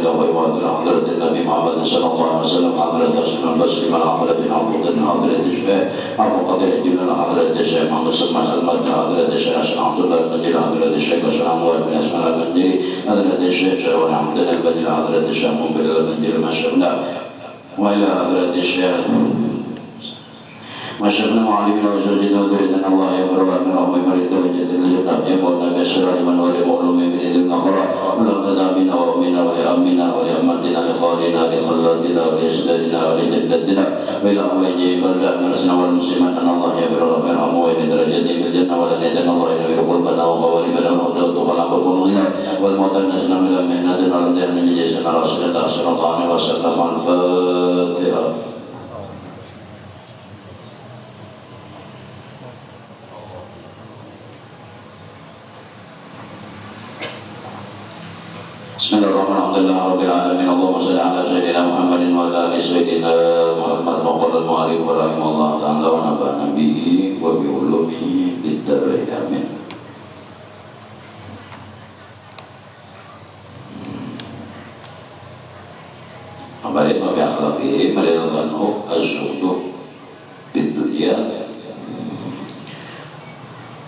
إلى غير حضرة النبي محمد صلى الله عليه وسلم حضرة سنة البصري من حضرة عبد حضرة الشيخ أبو قدر الجلال حضرة الشيخ محمد سلمان سلمان حضرة الشيخ حسن عبد الله المنجلي حضرة الشيخ حسن أنوار بن اسماعيل المنجلي حضرة الشيخ شرور حمد البجلي حضرة الشيخ مقبل المنجلي ما شفنا وإلى حضرة الشيخ Masyarakat Mu'alim Al-Zawjid Wadridana Allah Ya Barwa Min Rahmi Marid Darajat Al-Jannah Ya Mawlana Bisyar Rahman Wali Mu'lumi Bin Idhul Nakhara Ulam Radamina Wa Amina Wali Amina Wali Amatina Li Khalina Li Khallatina Wali Isladina Wali Jaddatina Wa ila Wajib Al-Dah Marsina Wal Muslimatan Allah Ya Barwa Min Rahmi Wa Bin Darajat Al-Jannah Wa Lanidana Allah Ya Nabi Rukul Bana Wa Qawalibana Wa Qawal Tuqala Babulina Wal Mu'tan Nasna Mila Mihnatin Al-Dihni Jisana Rasulullah Sallallahu Alaihi Wasallam Al-Fatiha. Bismillahirrahmanirrahim. Rabbil alamin. Allahumma shalli ala sayyidina Muhammadin wa ala ali sayyidina Muhammad wa qala al-mu'allim wa rahimahullah ta'ala wa nafa'ana bihi wa bi ulumihi bid darain amin. Kemarin wa bi akhlaqihi maridanu az-zuhdu bid dunya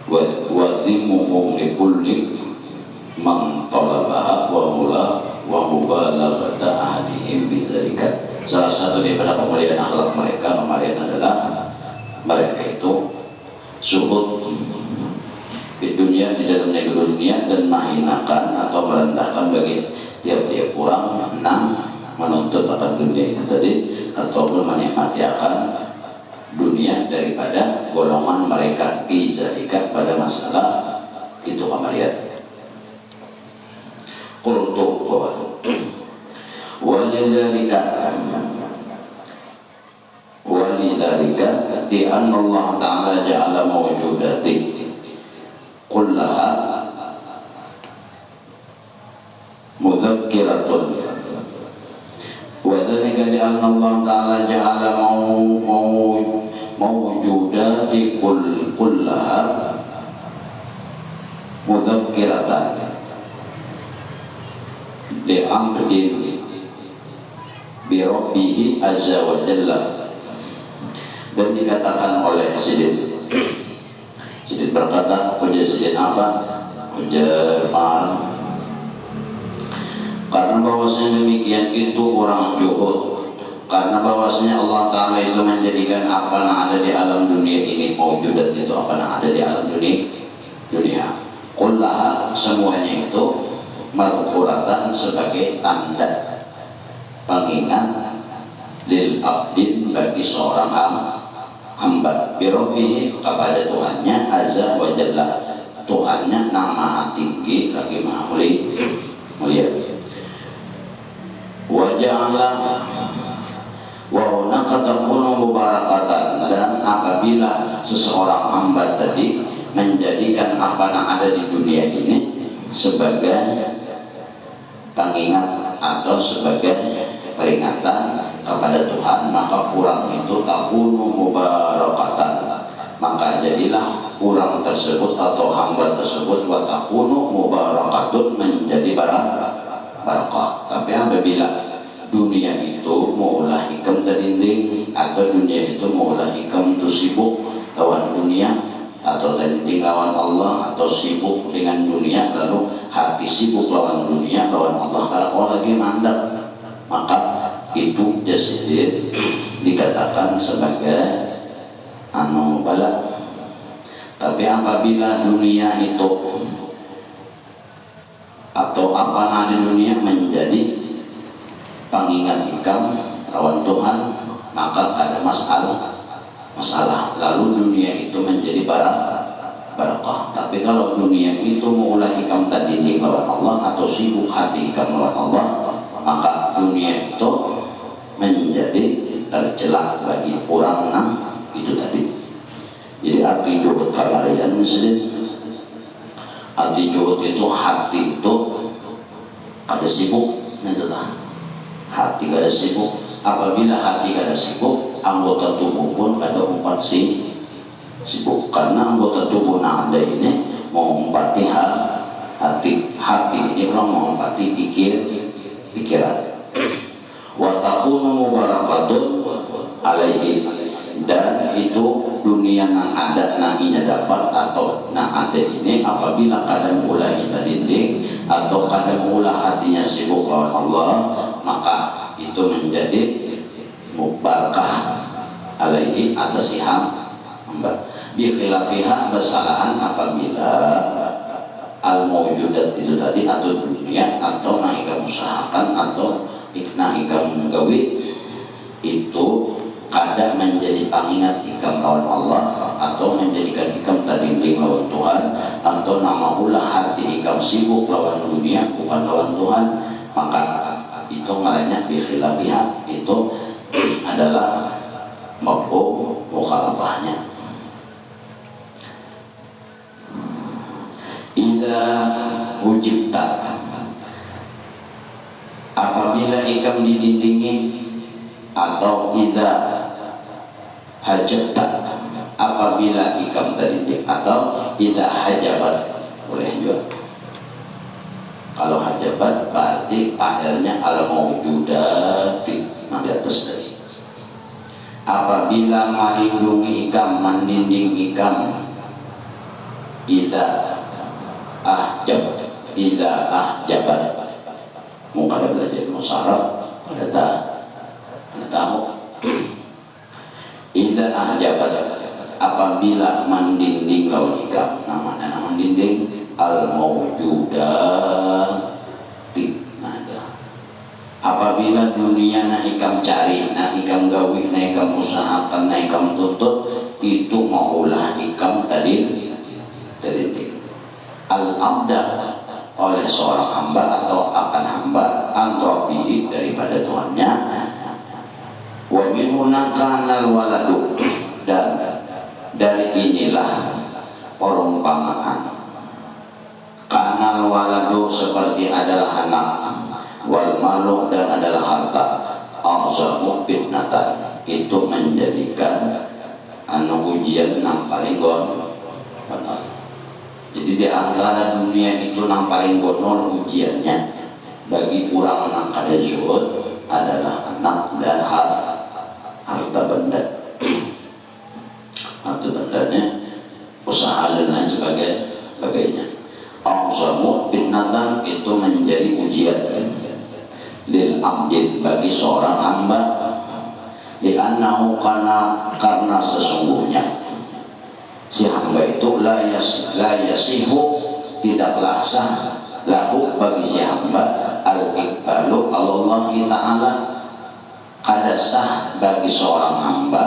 wa dhimmuhum li kulli man talabaha wa mula wa mubalaghata ahadihim bidzalika. Salah satu daripada pemulihan akhlak mereka kemarin adalah mereka itu suhud di dunia, di dalam negeri dunia, dan menghinakan atau merendahkan bagi tiap-tiap orang menuntut akan dunia itu tadi ataupun menikmati akan dunia daripada golongan mereka bidzalika pada masalah itu kemarin. Qultu walidhalika di anna Allah Ta'ala ja'ala mawjudati kullaha mudhakkiratun wa dhalika di anna Allah Ta'ala ja'ala mawjudati kullaha mudhakkiratan bi'amrin birabbihi azza wa jalla. Dan dikatakan oleh Sidin berkata, Ujar Sidin apa? Ujar Par, karena bahwasanya demikian itu orang juhud, karena bahwasanya Allah Ta'ala itu menjadikan apa yang ada di alam dunia ini, mawjudat itu apa yang ada di alam dunia kullaha semuanya itu madhkuratan sebagai tanda pengingat lil abdin bagi seorang hamba birabbihi kepada Tuhannya azza wa jalla, Tuhannya yang maha tinggi lagi maha mulia. Wa ja'ala wa hunaka takunu mubarakatan, dan apabila seseorang hamba tadi menjadikan apa yang ada di dunia ini sebagai pengingat atau sebagai peringatan kepada Tuhan, maka kurang itu takunu mubarakatan, maka jadilah kurang tersebut atau hamba tersebut wa takunu mubarakatun menjadi barakah. Tapi apabila dunia itu maulah hikam terdinding atau dunia itu maulah hikam itu sibuk lawan dunia atau terdinding lawan Allah atau sibuk dengan dunia, lalu hati sibuk lawan dunia lawan Allah, kalau lagi mandek, maka itu jasidid dikatakan sebagai balak. Tapi apabila dunia itu atau apa di dunia menjadi pengingat hikam lawan Tuhan, maka ada masalah, lalu dunia itu menjadi barakah. Tapi kalau dunia itu mengulah hikam tadi lawan Allah atau sibuk hati hikam lawan Allah, maka dunia itu menjadi tercela bagi orang itu tadi. Jadi arti juhud kalarian misalnya, arti juhud itu hati itu ada sibuk, hati kada sibuk. Apabila hati kada sibuk, anggota tubuh pun kada umpat sibuk, karena anggota tubuh yang ada ini mengumpati hati ini belum mengumpati pikiran. Wa takunu mubarakatun alaihi, dan itu dunia yang ada nanginya dapat atau nah ada ini apabila kadang ulah kita dinding atau kadang ulah hatinya sibuk lawan Allah, maka itu menjadi mubarakah alaihi atas hamba. Bi khilafiha kesalahan apabila al mawjudat itu tadi atau dunia atau naikam usahakan atau naikam gawi itu kadang menjadi pengingat ikam lawan Allah atau menjadikan ikam tadinding lawan Tuhan atau nama ulah hati ikam sibuk lawan dunia bukan lawan Tuhan, maka itu ngarannya bikhilafiha, itu adalah mafhum mukhalafahnya. Ida wujibta, apabila ikam didindingi, atau ida hajabta, apabila ikam terdinding, atau ida hajabat, boleh juga. Kalau hajabat berarti akhirnya al mawjudati, nah di atas tadi. Apabila melindungi ikam, mendinding ikam, ida ahjabat, mungkin ada belajar musyarat, ada tahu. Ida ahjabat, apabila mendinding lawan ikam, namanya mendinding al mawjudati. Apabila dunia na ikam cari, na ikam gawi, na ikam usahakan, na ikam tuntut, itu maulah ikam tadinding al-abda oleh seorang hamba atau akan hamba antropi daripada Tuhannya. Wa min hunakanal waladu, dan dari inilah perumpamaan kanal waladu seperti adalah anak, wal malu dan adalah harta, azamu fitnatan, itu menjadikan ujian yang paling benar. Jadi di antara dunia itu yang paling bonol ujiannya bagi orang yang kada zuhud adalah anak dan harta benda. Harta bendanya, usaha dan lain sebagainya. Awsamu fitnatan, itu menjadi ujian lil abdin, bagi seorang hamba, li'annahu karena sesungguhnya si hamba itu la yasihu, tidaklah sah lahu bagi si hamba al-iqbalu Allah ta'ala, kada sah bagi seorang hamba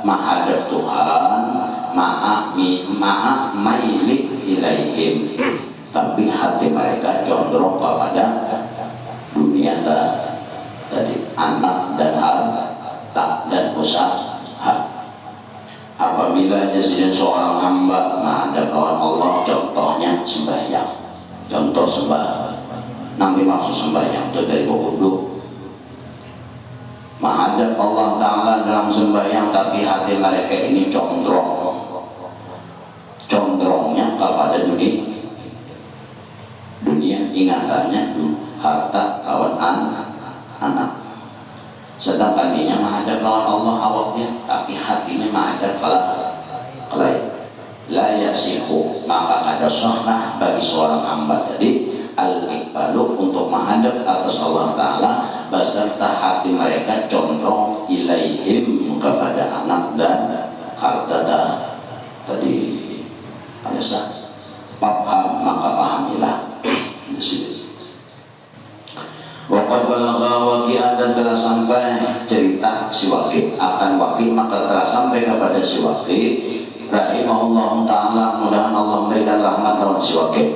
menghadap Tuhan ma'a mailik ilaihim, tapi hati mereka condong kepada dunia tadi, anak dan harta dan usaha. Apabila jadi seorang hamba menghadap lawan Allah, contohnya sembahyang, contoh nabi maksud sembahyang itu dari wudu, menghadap Allah Ta'ala dalam sembahyang, tapi hati mereka ini condrongnya kepada dunia, ingatannya harta lawan anak. Sedangkan dia menghadap lawan Allah awaknya, tapi hatinya menghadap ke lain. La yasihu, maka ada sunnah bagi seorang hamba tadi al-iqbalu, untuk menghadap atas Allah Ta'ala beserta hati mereka condong ilaihim, kepada anak dan harta tadi. Ada paham, maka pahamilah. Waqad balagha waqi'an, dan telah sampai cerita si Waqi' akan Waqi', maka telah sampai kepada si Waqi' rahimahullah ta'ala, mudah-mudahan Allah memberikan rahmat lawan si Waqi',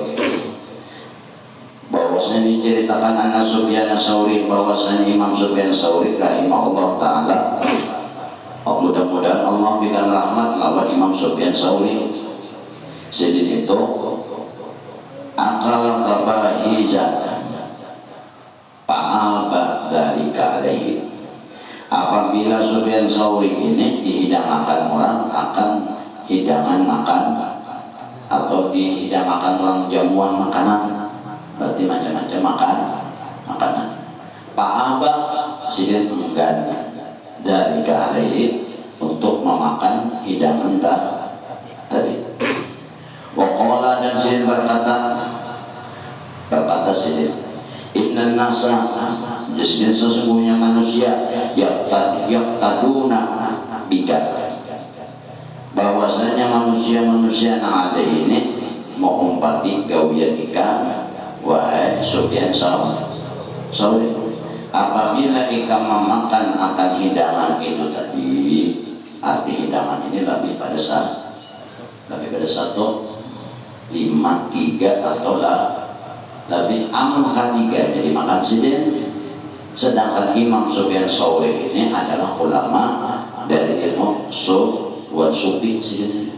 bahwasanya diceritakan Anas Sufyan Ats-Tsauri, bahwasanya Imam Sufyan Ats-Tsauri rahimahullah ta'ala, mudah-mudahan Allah memberikan rahmat lawan Imam Sufyan Ats-Tsauri, sedih itu akal kabahizat fa'aba dzalika alaihi, apabila Sufyan Ats-Tsauri ini dihidangkan orang akan hidangan makan atau dihidangkan orang jamuan makanan, berarti macam-macam makanan. Aba sidin enggan dari alaihi untuk memakan hidangan tadi. Waqala dan sidin berkata sidin, inna nasa jadi sesungguhnya manusia yaktaduna bika, bahwasanya manusia yang ada ini mau umpati gawian ikan wahai Sufyan Sauri, apabila ikan memakan akan hidangan itu tadi, arti hidangan ini lebih pada satu 5, 3 atau lebih aman 3 jadi makan sidin. Sedangkan Imam Sufyan Sauri ini adalah ulama dari ilmu sufi sidin,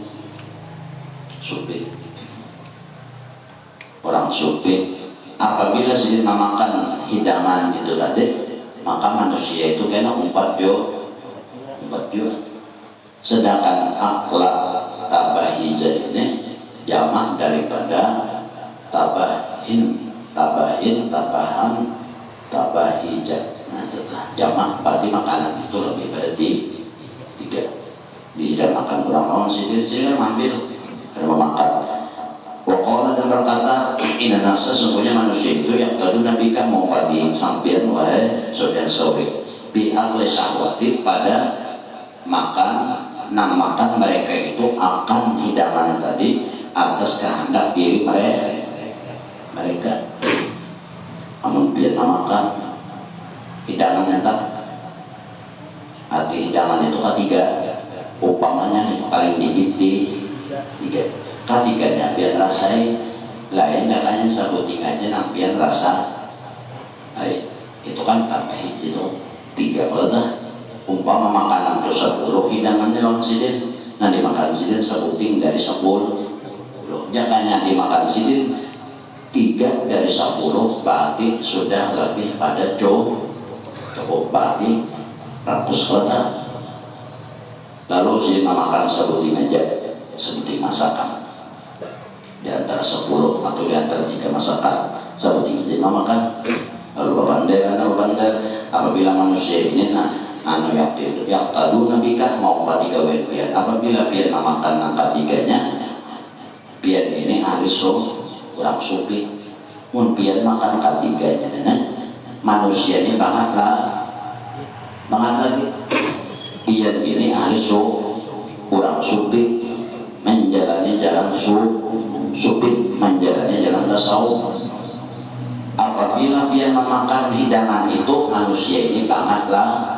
orang sufi. Apabila sidin memakan hidangan itu tadi, maka manusia itu kena 4 jua. Sedangkan akhlak tabahija ini jamak daripada tabahin, tabahan, tabahija. Nah, jamak berarti makanan itu lebih pada 3. Tidak makan kurang orang sidin ambil karena memakan. Waqala dan berkata, inna nasa sesungguhnya manusia itu yang tadi Nabi kan mau padi sampian wahai Sufyan Sauri bi akli syahwati, pada makan mereka itu akan hidangan tadi atas kehendak diri mereka. Amun biar makan hidangannya tak, arti hidangan itu ketiga, upamanya nih paling dikit 3. Ketiganya biar rasai lain kakaknya sabuting aja nampian rasa itu kan tambah itu 3 kalau umpama makanan itu 10 hidangannya lawan sidin, nah dimakan sidin sabuting dari 10 jangannya dimakan sidin 3 dari 10 berarti sudah lebih pada cukup berarti ratus kota. Lalu sidin memakan sabuting aja sebuting masakan di antara 10 atau di antara 3 masakan sabuting aja memakan. Lalu bandar apabila manusia ini anu yang tadu nabikah mau 4 gawean pian, apabila pian memakan angka 3-nya pian ini ahli kurang supi mun pian makan angka 3-nya manusia ini banget lagi pian ini ahli kurang supi menjalani jalan supi, menjalani jalan tasawuf. Apabila pian memakan hidangan itu manusia ini banget lagi.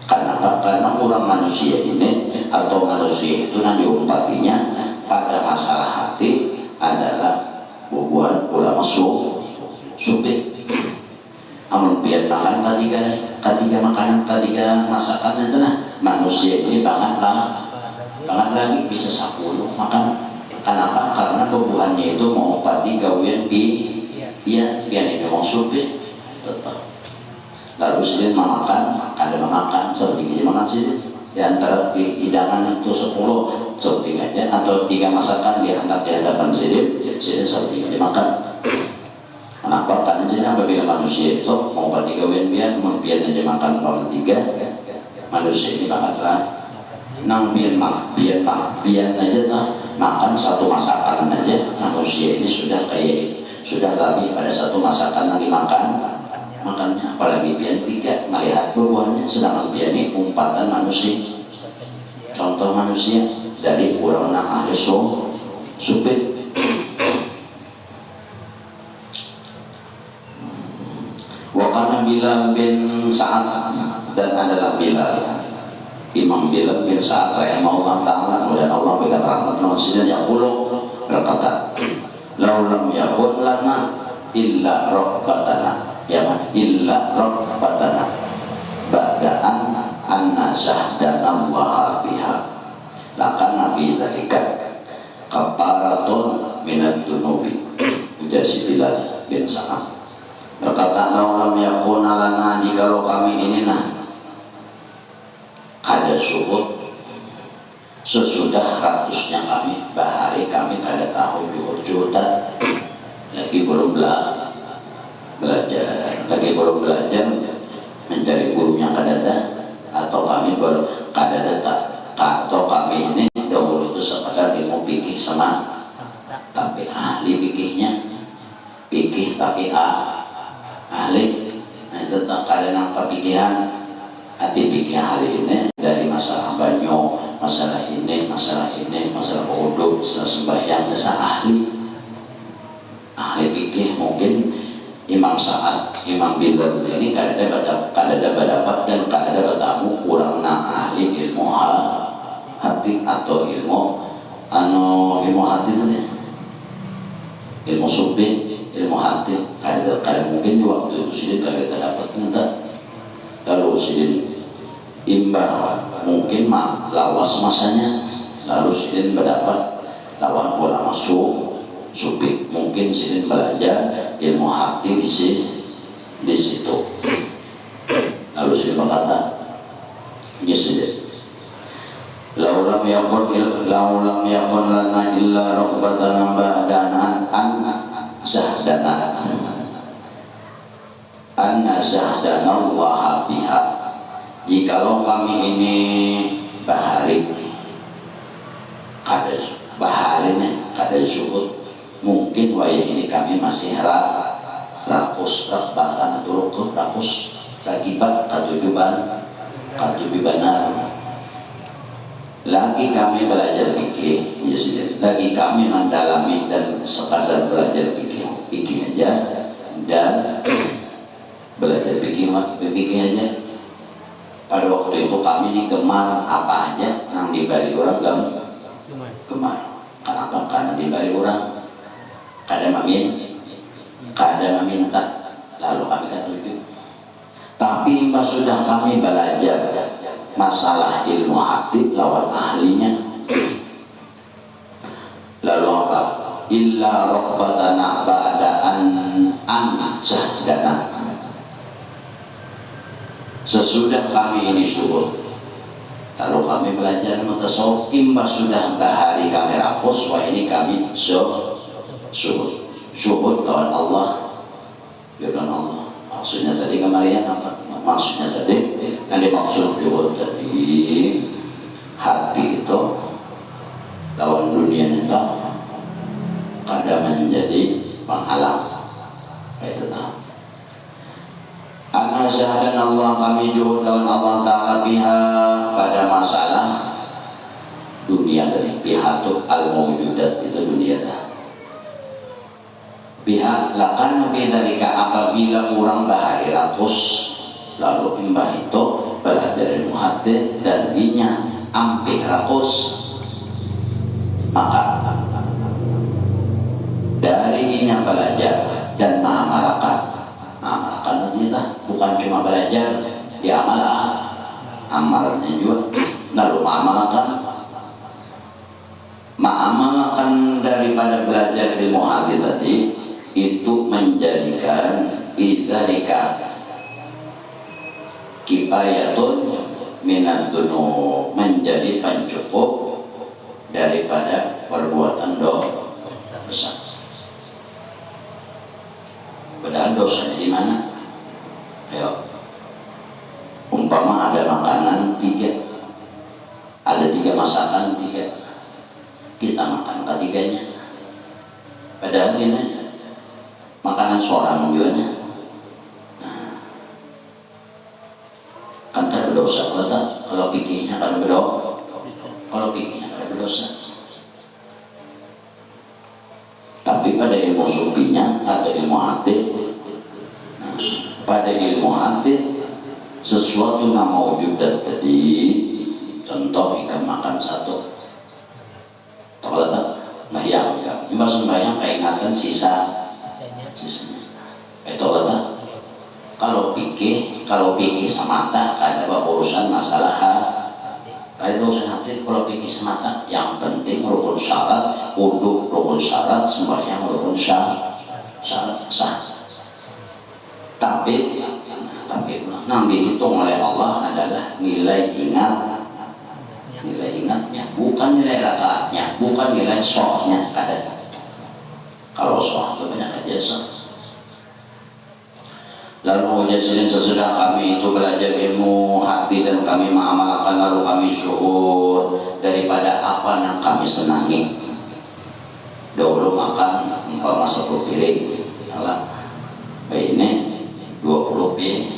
Karena orang manusia ini atau manusia itu nanti umpatinya pada masalah hati adalah bubuhan ulama sufi. Amun pian makan ketiga makanan, 3 masakan itu manusia ini banget lagi bisa 10 makan. Kenapa? Karena bubuhannya itu mau pati gawian biar ini mau supi tetap. Lalu sidin memakan seperti makan sidin di antara hidangan itu 10 seperti aja atau 3 masakan di hadapan sidin seperti makan. Kenapa? Karena jadi apabila manusia itu mau pati gawian biar aja makan 3 manusia ini bangetlah nang biar aja makan 1 masakan aja manusia ini sudah lebih pada 1 masakan yang makannya, apalagi pian 3 melihat buahnya. Sedangkan pian ini umpatan manusia, contoh manusia dari orang ahli sufi. Wakana Bilal bin Sa'ad dan adalah Bilal Imam Bilal bin Sa'ad rahimahullah ta'ala, kemudian Allah berikan rahmat manusia yang berkata, laulam yakun lana illa rabbatana, ya illa rabbatana bada'an anna syahdana Allah biha lakan nabi dzalika kafaratun minad dunubi. Ujar si Bilal bin Sa'ad berkata, laulam yakun lana, jikalau kami ini ada suhud sesudah ratusnya kami bahari kami kada tahu juhud-juhudan lagi belum belajar lagi belum belajar mencari gurunya kadada, atau kami kadada atau kami ini dahulu itu sekadar ilmu fikih sama tapi ahli fikihnya fikih tapi ahli. Nah itu kadang kepikiran hati fikih ahli ini dari masalah banyo, masalah ini, masalah wudhu, masalah sembahyang, masalah ahli fikih. Mungkin Imam Sa'ad, Imam Bilal ini kadang berdapat dan kadang bertamu kurang ahli ilmu hati atau ilmu hati itu deh, ilmu sufi, ilmu hati. Kadang mungkin di waktu itu sidin kadang dapat minta, lalu sidin imbar mungkin lawas masanya, lalu sidin berdapat lawan ulama sufi, mungkin sidin belajar ilmu hati di situ. Lalu sidin berkata, ya sidin, laulam yakun lana illa rabbatan ba'dana anna sahdana Allah biha. Jikalau kami ini bahari kada zuhud, mungkin wayah ini kami masih rakus bahkan turuk rakus ragibat katujuban lagi kami belajar fikih, lagi kami mendalami dan sekadar belajar fikih aja dan belajar fikih aja. Pada waktu itu kami ini gemar apa aja yang dibari orang gemar. Kenapa? Karena dibari orang kadang meminta, lalu kami ketujuh. Tapi mbak sudah kami belajar masalah ilmu hati lawan ahlinya, lalu apa? Illa rabbatana ba'da'an sahdana. Sesudah kami ini syukur, lalu kami belajar mutasawuf, imbas sudah bahari kami rakus, wah ini kami syukur lawan Allah. Maksudnya tadi kemarin apa? Maksudnya tadi yang dimaksud syukur tadi hati itu lawan dunia itu kadang menjadi penghalang. Itu tahu. Anna syahadan Allah, kami juhud lawan Allah Ta'ala biha pada masalah dunia tadi. Biha itu al-mawjudat, itu dunia dah. Biha lakan bidalika, apabila orang bahari rakus lalu imbah itu belajar ilmu hati dan inya ampih rakus, maka dari inya belajar dan mengamalkan kita bukan cuma belajar, amalnya juga, lalu mengamalkan daripada belajar ilmu hati tadi itu menjadikan bidzalika kifayatun minad dunub, menjadi pencukup daripada perbuatan dosa besar. Padahal dosanya di mana? Ayo, umpama ada makanan 3, ada 3 masakan 3, kita makan ketiganya. Padahal ini makanan seorang juga. Nah, kan ada berdosa kalau pikirnya kan berdosa. Tapi pada ilmu sufinya atau ilmu hati, pada ilmu hati sesuatu yang mawjudat tadi, contoh ikan makan satu, kalau tak bayang, mbak sembahyang keingatan sisanya. Itu kalau pikir semata ada urusan masalah ada urusan hati. Kalau pikir semata yang penting rukun syarat wudhu, rukun syarat sembahyang, rukun syarat sah. Tapi yang dihitung oleh Allah adalah nilai ingatnya, bukan nilai rakaatnya, bukan nilai sholatnya. Kalau sholat itu banyak aja. Lalu jazilin, sesudah kami itu belajar ilmu hati dan kami mengamalkan lalu kami syukur daripada apa yang kami senangi. Dahulu makan umpama 10 piring, alah ini 20 piring,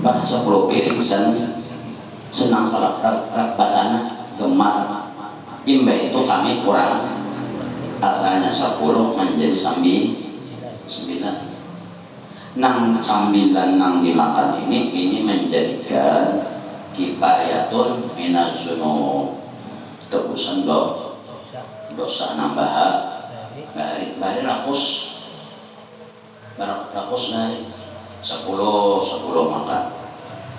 bah 10 piring senang kalau batana gemar. Imba itu kami kurang, asalnya 10 menjadi 9. Nang 9 nang dimakan ini menjadikan kifayatun minazunub, tebusan dosa nambah bahari rakus dari 10 makan.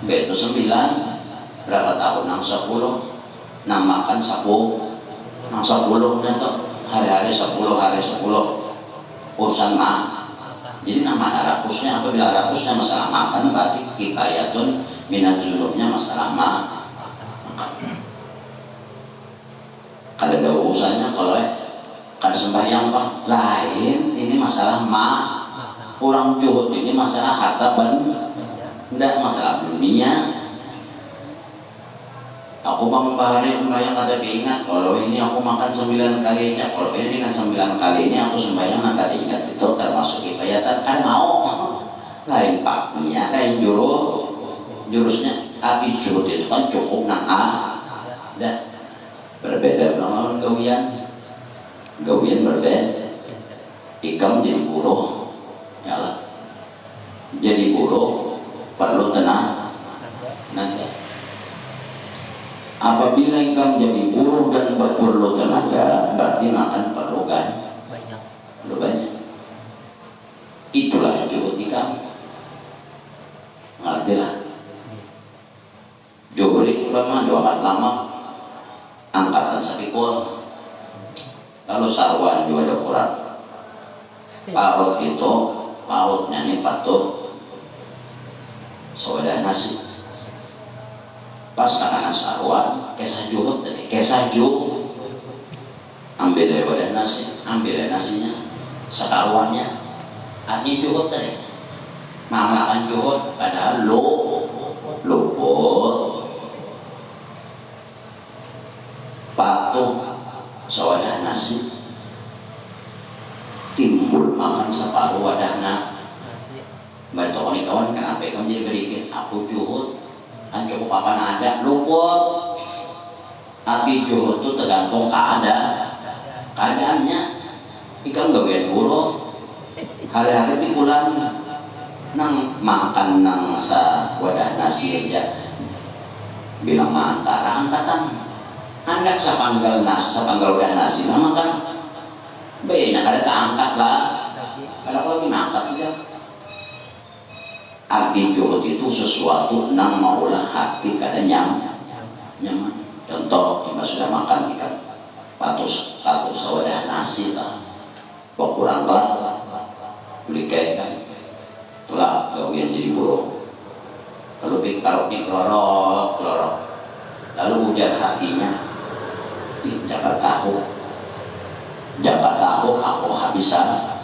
Itu 9 berapa tahun nang 10 nang makan 10 nang 10 itu hari-hari 10 urusan mah. Jadi nama rakusnya, apabila rakusnya masalah makan berarti kifayatun minazunubnya masalah makan. Ada urusannya kalau kan sembahyang Pak lain, ini masalah kurang juhud, ini masalah harta benda, masalah dunia. Aku membayang kata diingat kalau ini aku makan 9 kalinya, kalau ini dengan 9 kali ini aku sembahyang nanti diingat, itu termasuk kifayatan. Kan mau lain paknya, lain jurusnya. Tapi juhud itu kan cukup dan berbeda dengan gawian berbeda. Ikam jadi buruh, yalah. Jadi buruh perlu tenaga. Apabila ikam jadi buruh dan perlu tenaga, berarti akan perlu banyak. Itulah juhud ikam. Ngertilah. Juhud lama, 2 lama. Angkatan sapikul, lalu sarwan juga ada kurang. Parut itu parutnya ini patut sawadah nasi. Pas karena sarwan kesah juhud tadi, kesah juhud ambil dari wadah nasi, ambil nasinya sekaruannya. Artinya juhud tadi mengamalkan juhud padahal luput. Patuh sawadah nasi timbul makan separuh wadahna. Bantu kawan kenapa kamu jadi berikir aku juhud kan cukup apa ada luput. Tapi juhud itu tergantung keadaannya. Ikam gawean buruh hari-hari di bulan nang makan nang wadah nasi aja bilang antara angkatan anak sapanggal udah nasi lah makan banyak ada keangkat lah. Kalau lagi ngangkat juga. Arti juhud itu sesuatu nang maulah hati kada nyaman. Contoh kita sudah makan ikan patus sawadah nasi lah, kurang kelak beli kayak itulah gawian jadi buruh. Lalu kalau kelorok lalu hujan hatinya Jakarta tahu aku habisan.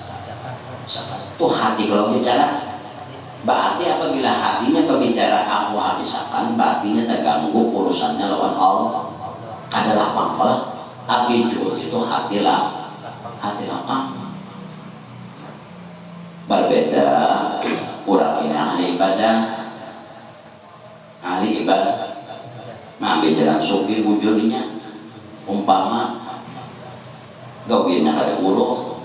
Tuh hati kalau bicara berarti apabila hatinya berbicara aku habisakan, berarti terganggu urusannya lawan Allah. Ada lapang lah. Hati juhud itu hati lapang. Berbeda kurang ini ahli ibadah ngambil jalan supir bujurnya. Umpama gawiannya kada buruh,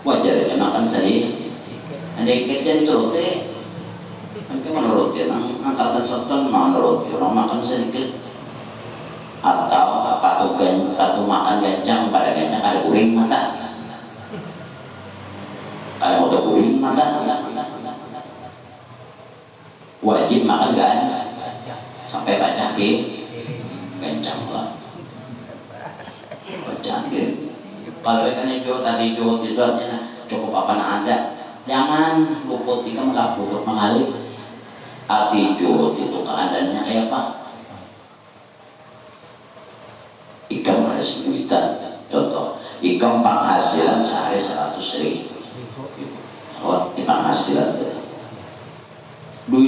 wajarnya makan sedih. Ada kerja dituruti, mungkin menuruti angkatan serta menuruti orang makan sedikit. Atau patuh makan gancang pada gancang ada guring mata, ada motor guring mata. Wajib makan sampai baca gancang lah. Kalau ikan juhud tadi juhud itu artinya cukup apa ada, jangan luput jika luput mengalir. Arti juhud itu keadaannya kayak apa? Ikan ada 10 juta, contoh ikan penghasilan sehari 100.000. Kalau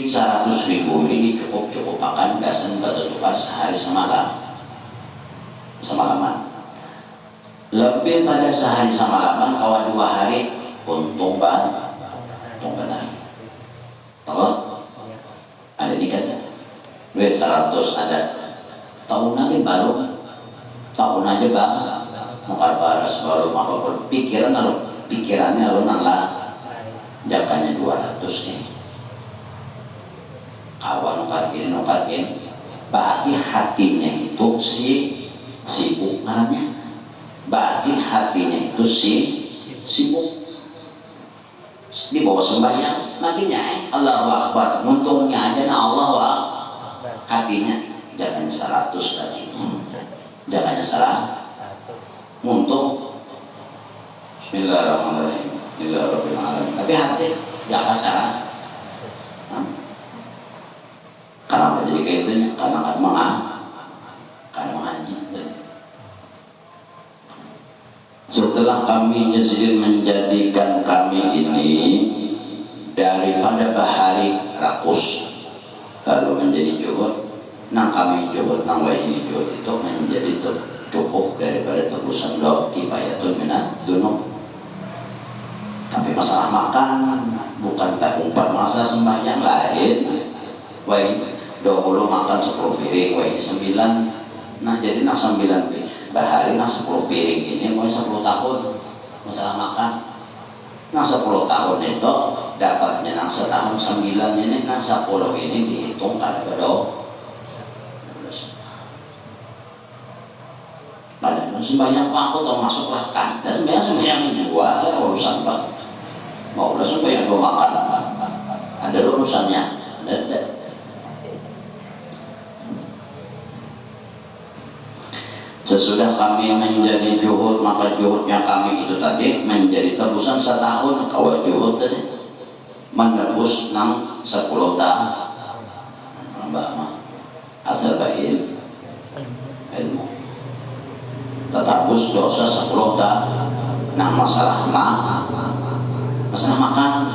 duit 100.000 ini cukup-cukupakan gasan bertukar sehari semalaman. Lebih pada sehari semalaman kawan 2 hari untung benar. Tahu? Ada nikah kan? Duit 100 ada. Tahun lagi baru. Tahun aja bang. Nukar baras baru apapun pikirannya lo nanglah jakanya 200 nih. Kawan nukar ini berarti hatinya itu sibuk namanya. Berarti hatinya itu sibuk. Di bawah sembahyang makinnya Allahu Akbar, untungnya aja nah Allah wa hatinya jangan 100 lagi, jangan salah untung. Bismillahirrahmanirrahim, Bismillahirrahmanirrahim. Tapi hati jangan salah. Kenapa jadi kayak itu? Karena mengaji. Setelah kami Yazidin menjadikan kami ini daripada bahari rakus lalu menjadi juhud, nang kami juhud nang ini juhud itu menjadi cukup daripada tebusan doa kifayatun minad dunub. Tapi masalah makan bukan umpat masa sembahyang lain. Wah 20 makan 10 piring, wah 9. Nah jadi nak 9 piring bahari nah 10 piring ini mau 10 tahun masalah makan. Nah 10 tahun itu dapatnya nah setahun 9 ini, nah 10 ini dihitung kada bedo. Pada sembahyang pak aku tau masuklah kan dan sembahyang dua ya urusan pak mau udah sembahyang dua makan ada urusannya ada. Sesudah kami menjadi juhud, maka juhudnya kami itu tadi menjadi tebusan setahun. Kalau juhud tadi menebus 10 tahun. Mbak asal baik ilmu. Tetapus dosa 10 tahun. Nah masalah makan. Masalah makan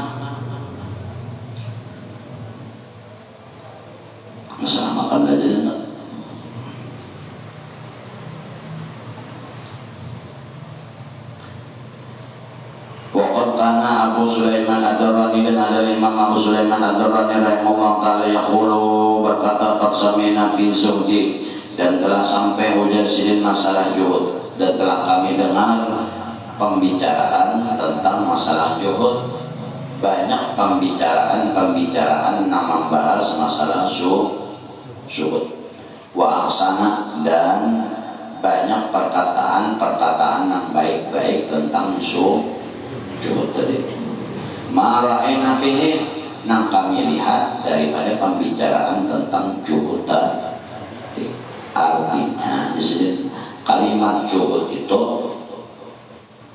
aja. Karena Abu Sulaiman Ad-Darrani dan ada Imam Abu Sulaiman Ad-Darrani rahimahullah ta'ala yaqulu berkata persamina fi suhdi, dan telah sampai ujar sidin masalah juhud, dan telah kami dengar pembicaraan tentang masalah juhud. Banyak pembicaraan yang membahas masalah zuhud wa ahsana, dan banyak perkataan yang baik-baik tentang zuhud tadi. Ma'ra'ina bihi, yang kami lihat daripada pembicaraan tentang juhud tadi. Artinya di sini kalimat juhud itu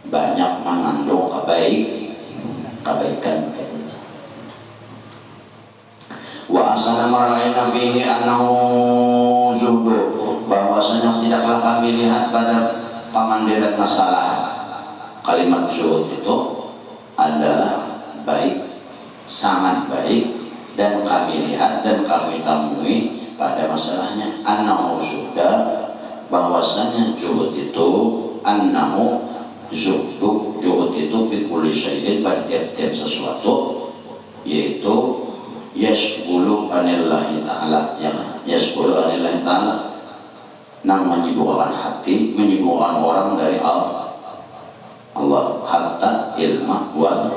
banyak mengandung kebaikan. Wa asana ma'ra'ina bihi annahu zuhdu, bahwasanya tidaklah kami lihat pada pemandiran masalah kalimat zuhud itu adalah baik, sangat baik, dan kami lihat dan kami temui pada masalahnya annahu zuhda, bahwasanya zuhud itu annahu zuhdu, zuhud itu bikulli syai'in, pada tiap-tiap sesuatu, yaitu yasbulu anillahi ta'ala, yang yasbulu anillahi ta'ala, yang menyibukkan hati, menyibukkan orang dari Allah hatta ilmu wal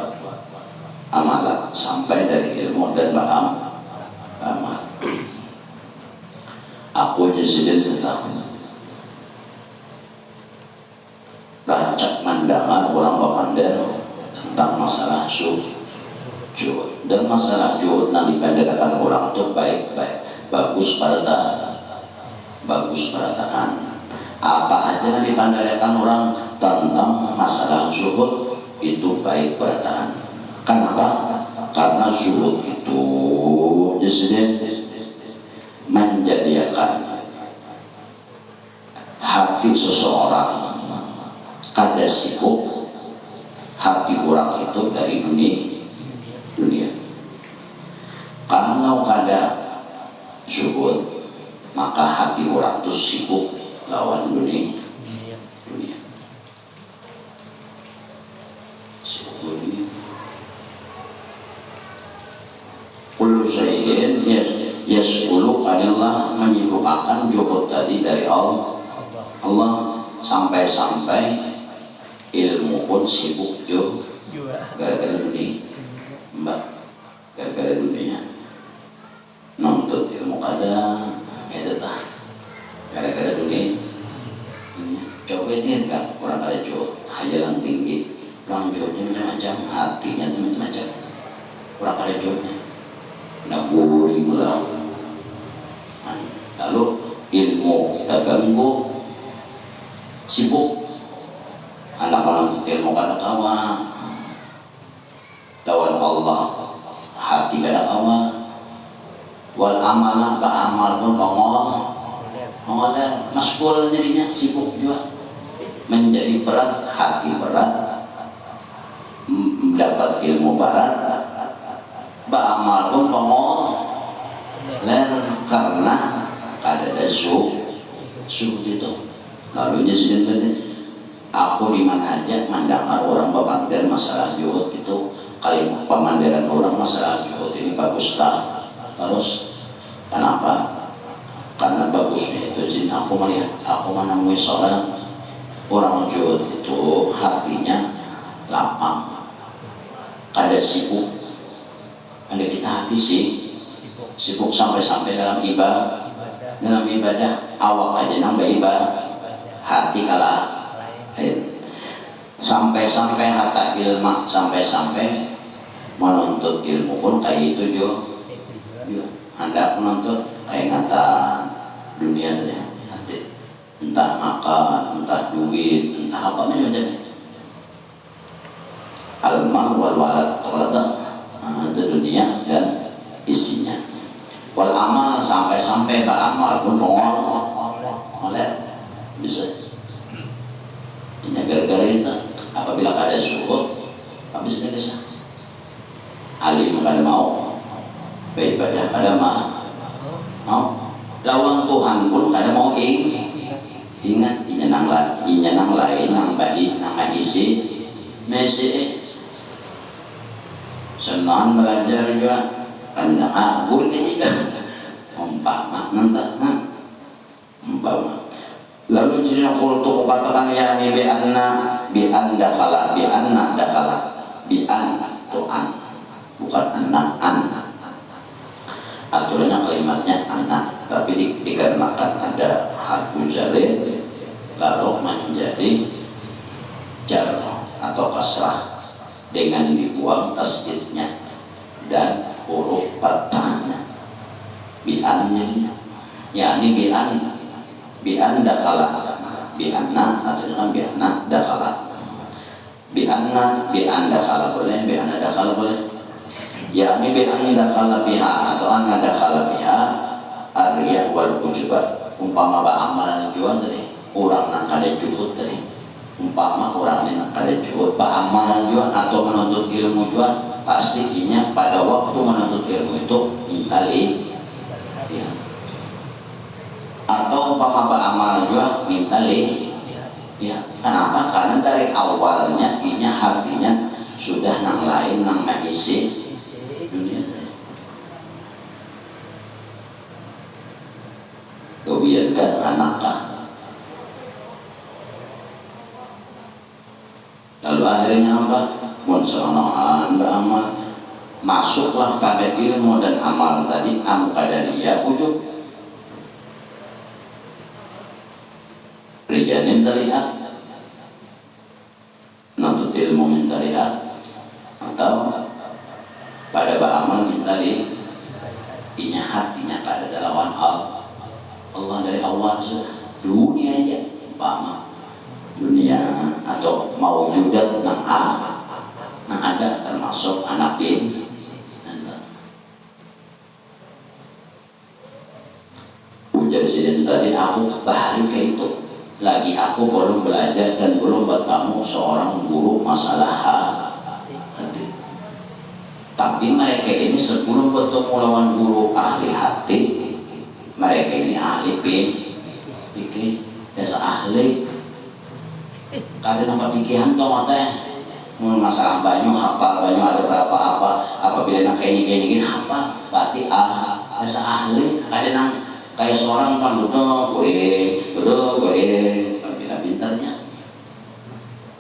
amalan, sampai dari ilmu dan amal. Aku jadi tentang rancak mendengar orang pamandir tentang masalah juhud, dan masalah juhud yang dipenderakan orang itu baik-baik, bagus perhatian. Apa aja yang dipandangkan orang tentang masalah zuhud itu baik perhatian. Kenapa? Karena zuhud itu menjadikan hati seseorang kada sibuk, hati orang itu dari dunia. Kalau ada zuhud, maka hati orang itu sibuk lawan dunia. Sibuk dunia. Kullu syai'in yas'ulu anillah, menyibukkan zuhud tadi dari Allah. Sampai-sampai ilmu pun sibuk juga gara-gara dunia. Mbak, gara-gara dunia nuntut ilmu kadang itu tah gara-gara dunia. Coba itu kan orang kada juhud hajalan tinggi, orang juhudnya macam-macam, hatinya macam-macam, orang kada juhudnya nak boring lah. Lalu ilmu terganggu, sibuk anak menuntut ilmu kada kawa lawan Allah, hati kada kawa, wal amalah ba'amal pun ngoler maskul, jadinya sibuk juga, menjadi berat, hati berat, mendapat ilmu berat, ba'amal pun ngoler karena kada ada suh itu. Lalunya sedang aku di mana aja mendengar orang berpandang masalah zuhud itu, kali pemandangan orang masalah zuhud ini bagus tak? Terus kenapa? Karena bagusnya itu jin aku melihat, aku menemui seorang orang zuhud itu hatinya lapang, kada sibuk. Ada kita hati sibuk sampai-sampai dalam ibadah awak aja nambah ibadah, hati kalah. Sampai-sampai harta ilmu, sampai-sampai menuntut ilmu pun kayak itu juga. Hendak menuntut kayak ngata dunia tadi, hati entah makan, entah duit, entah apa macam-macam. Al-mal wal walad itu dunia dan isinya. Wal amal, sampai-sampai beramal pun oleh bisa. Ini gara-gara itu apabila ada zuhud habis desa. Alim kada mau, beribadah kada mau, lawan Tuhan pun kada mau ingat nang lain nang baik nang isi mesi senang belajar juga pandang abur juga umpama lalu cerita kultu katakan ya ni bi anna dakhala Tuhan bukan anak aturannya kalimatnya anak, tapi dikarenakan ada harfu jalil lalu menjadi jar atau kasrah dengan dibuang tasdidnya dan huruf fathahnya bi'annya, yakni bi'an dakhala, bi'anna atau kan bi'anna dakhala, bi'an dakhala boleh, bi'anna dakhala boleh, yakni bi'an dakhala biha atau anna dakhala biha ar-riya wal ujubat. Umpama ba'amal juga tadi orang nak kada juhud tadi, umpama orang ini nak kada juhud ba'amal juga atau menuntut ilmu juga, pastinya pada waktu menuntut ilmu itu intali ya. Atau umpama beramal juga minta ya. Kenapa? Karena dari awalnya inya hatinya sudah nang lain nang isi dunia. Kemudian kan anakkah. Lalu akhirnya apa? Munsalanohan beramal, masuklah pada ilmu dan amal tadi qadariyah ujub. Rijanin terlihat nuntut ilmu minta lihat atau pada beramal minta lihat inya hatinya pada lawan Allah dari awal sudah dunia aja umpama dunia atau mau judat nang ada termasuk anak bin ujar sidin tadi aku bahari kayak itu lagi aku belum belajar dan belum bertemu seorang guru masalah hati, tapi tapi mereka ini sebelum bertemu lawan guru ahli hati, mereka ini ahli pikir, biasa ahli kadang apa pikiran toh teh mun masalah banyu hafal banyu ada berapa apa apabila nak kayak gini hafal berarti biasa ahli kadang kayak seorang kan duduk bila pintarnya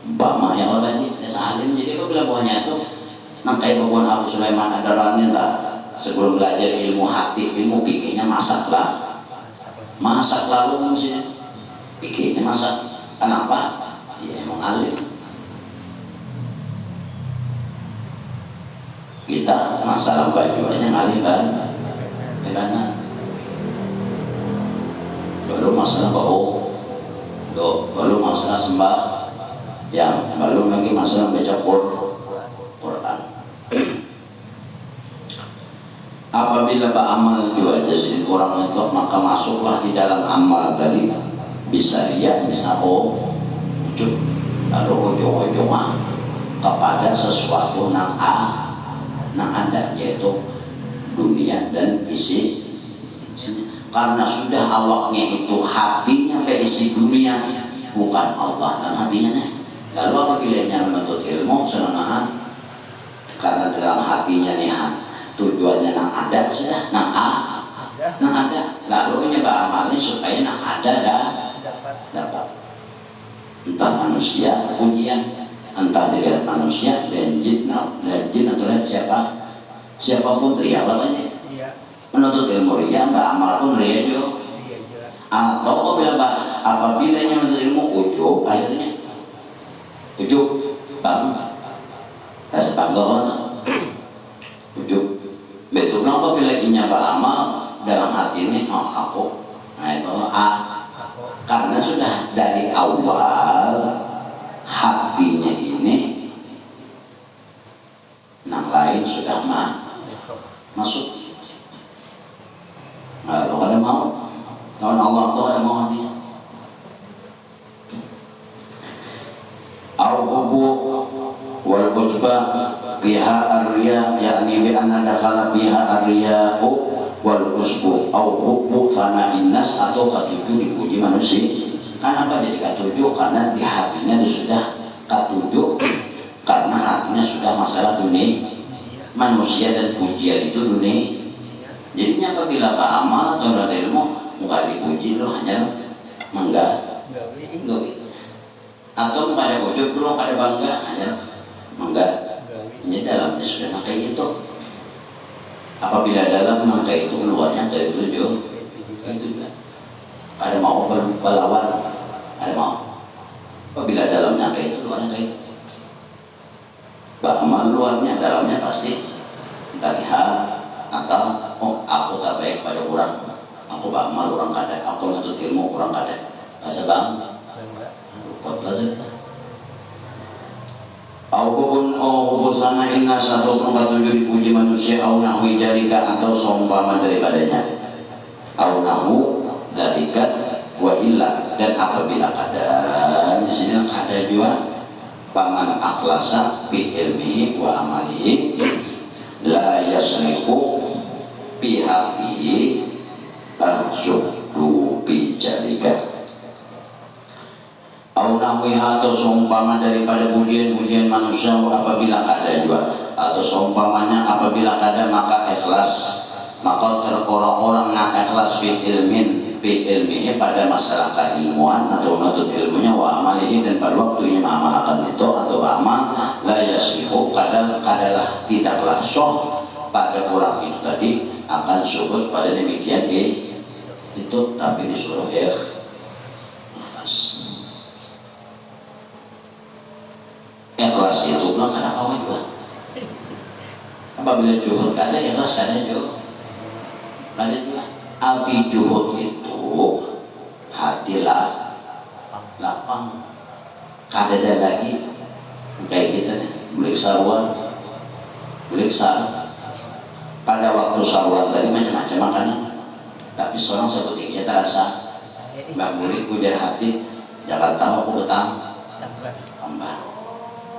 umpama yang lebih biasa ahli jadi apabila bawahnya itu nak kayak babuan Abu Sulaiman Ad-Darani sebelum belajar ilmu hati ilmu pikirnya masak lalu maksudnya pikirnya masak kenapa? Ya emang alim kita masalah baju aja ngalim kan gimana belum masalah bau belum masalah sembah yang belum lagi masalah baca Quran apabila beramal juga aja sedikit kurang itu maka masuklah di dalam amal tadi bisa lihat bisa lalu ujung-ujung kepada sesuatu yang ada yaitu dunia dan isi karena sudah awaknya itu hatinya berisi dunia bukan Allah dan hatinya nih. Lalu apabila dia menuntut ilmu senang karena dalam hatinya nih tujuannya yang ada sudah yang ada lalu nyoba amalnya supaya yang ada dapat entah manusia pujian entah dilihat manusia dan jin atau lihat siapapun ria lawannya menuntut ilmu ria beramal pun ria juga atau apabila yang menuntut ilmu ujub akhirnya ujub bangga rasa bangga ujub betul apabila inya beramal dalam hati ini aku nah itu karena sudah dari awal hatinya ini yang lain sudah masuk. Nah, kalau ada mau, lawan Allah itu ada mau dia. Al-Hubu wal Ujba biha ar-riya yakni bi anna dakhala biha ar-riya'u wal usbuf au hubbu karena innas atau katuju dipuji manusia kenapa jadi katuju karena di hatinya sudah katuju karena hatinya sudah masalah dunia manusia dan pujian itu dunia jadinya apabila beramal atau ada ilmu muka dipuji lo hanya menggak atau pada ujub dulu pada bangga hanya menggak ini dalamnya sudah pakai itu apabila dalam maka itu keluarnya ke tujuh itu juga ada mau berlawan ada mau apabila dalamnya kayak itu luarnya kayak beramal luarnya dalamnya pasti kita lihat atau aku tak baik pada orang aku beramal orang kadang aku nuntut ilmu orang kadang bahasa bang lupa belajar sana inna satu tujuh dipuji manusia au nahwi jalika atau seumpama daripadanya au nahu dzalika wa illa dan apabila kadang di sini ada juga paman akhlasa bi ilmihi wa amalihi la yasrifu bi hatihi arsyudu bi jalika au nahwiha atau seumpama daripada pujian-pujian manusia apabila ada juga atau seumpamanya apabila ada maka ikhlas maka orang-orang nak ikhlas fi ilmihi pada masalah keilmuan atau menuntut ilmunya wa amalihi dan pada waktunya mengamalkan itu atau amal la yasbihu kadalah tidaklah soh pada orang itu tadi akan syukur pada demikian itu tapi disuruh ikhlas itu bilang karena kawan juga apabila juhud kada ikhlas kada juga kada juga arti juhud itu hatilah lapang kada ada lagi kayak kita nih beli sarwan pada waktu sarwan tadi macam-macam makanan tapi seorang sepertinya terasa mbak mulik ujar hati jangan tahu aku betang tambah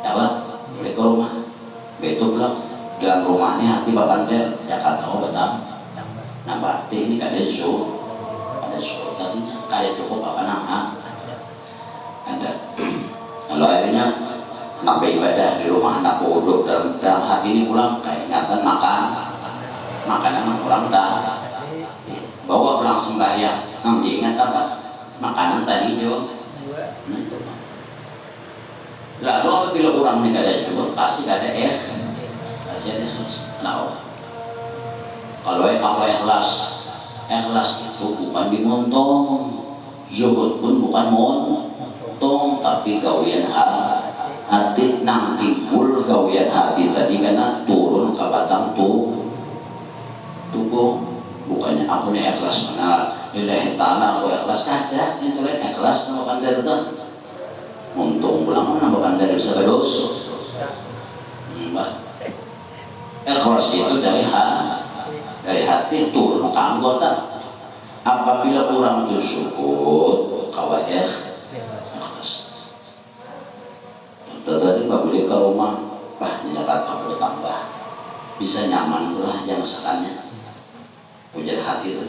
ya lah balik ke rumah betul bilang dalam rumah ini hati bapander ya tahu betul. Nah berarti ini kada zuhud tadinya kada cukup apa nama ada. Kalau akhirnya anak beribadah di rumah, anak bodoh dalam hati ini pulang kayak ingatan makanan orang tak bawa pulang sembahyang nang diingat apa makanan tadi jo. Nah, itu. Lalu apabila orang ini kada zuhud pasti kada pasti ada ikhlas. Nah, kalau apa ikhlas itu bukan dimontong, zuhud pun bukan montong, tapi gawian hati nang timbul gawian hati tadi karena turun ke batang tubuh. Bukannya aku nih ikhlas mana lillahi ta'ala aku ikhlas kada itu lain ikhlas nama pandar itu untung pulang nama pandar bisa berdos ikhlas itu dari hati turun ke anggota. Apabila orang itu syukur kawah ikhlas tadi nggak boleh ke rumah nyakat aku tambah bisa nyaman lah jangan sekannya ujar hati itu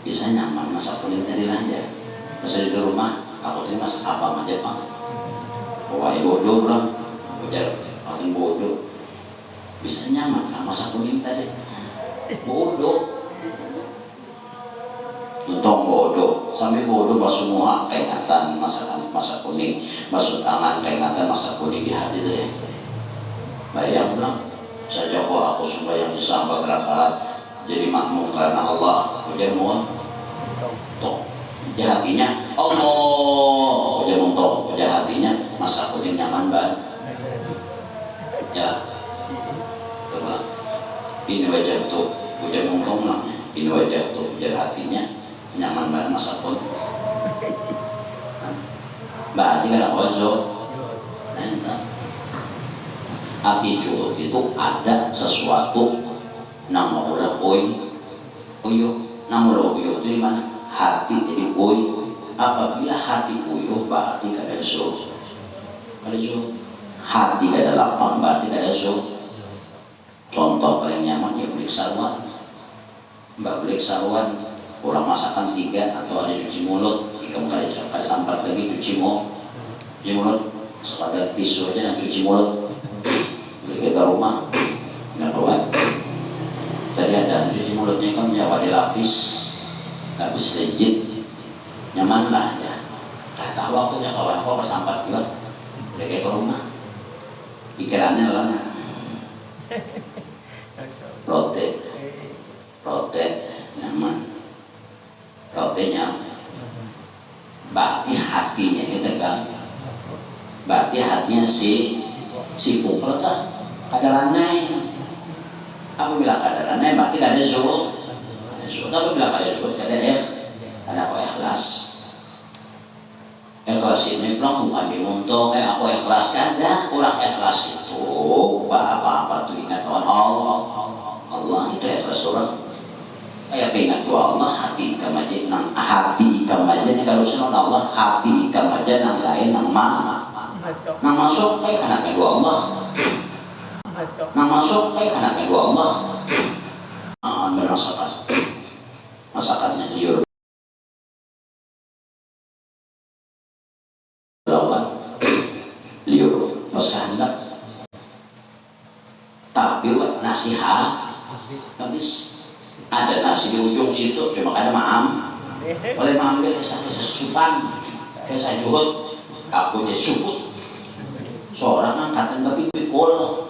bisa nyaman masa kuning tadi lanjut masa di rumah aku tadi masak apa aja pak wah bodoh lah ujar aku bodoh bisa nyaman lah masa kuning tadi bodoh untung bodoh sampai bodoh masuk semua keingatan masa kuning masuk tangan keingatan masa kuning di hati itu deh bayang bilang saja kok aku sembahyang bisa 4 rakaat jadi makmum karena Allah ujar mohon tok di hatinya Allah ujar montok ujar hatinya masa kuning nyaman banget ya coba ini wajah tuh ujar montok namanya ini wajah tuh ujar hatinya nyaman banget masa kuning berarti kada ozo arti zuhud itu ada sesuatu nama ulah uyuh nama ulah uyuh itu dimana hati jadi uyuh. Apabila hati uyuh berarti kada zuhud hati kada lapang berarti kada zuhud. Contoh paling nyaman ya belik sarwan mbak belik sarwan orang masakan 3 atau ada cuci mulut ikan kada sampai lagi cuci mulut sekadar tisu aja dan cuci mulut beli ke rumah nggak kawan tadi ada cuci mulutnya kan nyawa dilapis legit nyaman lah ya tak tahu waktunya kawan kok bersampat juga beli ke rumah pikirannya lah rote nyaman rotenya berarti hatinya ini tegang berarti hatinya sibuk kan kada ranai. Apabila kada ranai berarti kada zuhud apabila kada zuhud kada ikhlas. Ikhlas ini pulang bukan dimuntung aku ikhlas kada kurang ikhlas itu apa-apa tuh ingat Allah itu ikhlas orang kayak ingat doa Allah hati ikam aja nang hati ikam aja nih kalau senang Allah hati ikam aja nang lain nang nang masuk kayak anaknya doa Allah nang masuk kayak anaknya doa Allah masakannya liur lawan liur pas kehendak tapi buat nasihat habis ada nasi di ujung situ cuma ada boleh mengambil kisah susupan kisah juhud aku jadi suhud seorang angkatan tapi pikul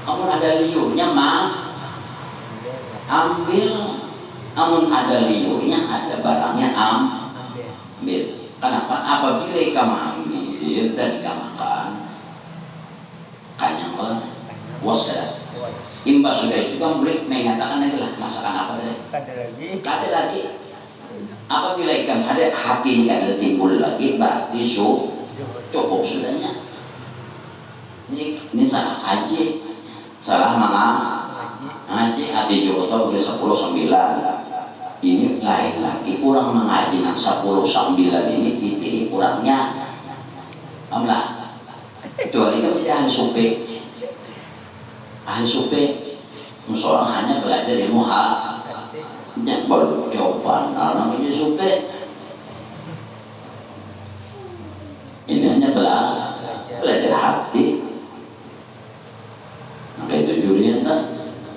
kamu ada liurnya ambil namun ada liurnya ada barangnya ambil kenapa apabila kamu ambil dan kamu makan kanyang kalau was kada imbas sudah itu kamu boleh mengatakan lagi lah masakan apa tadi kada lagi apabila ikan kada hati kada timbul lagi berarti cukup sudahnya ini salah haji salah ngaji hati Jokoto boleh 10-9 ini lain lagi kurang mengaji nang 10-9 ini itu kurangnya amlah kecuali kan tidak supik ahli supe, seorang hanya belajar ilmu yang baru coba namanya supe. Ini hanya belajar hati. Maka itu jurian kan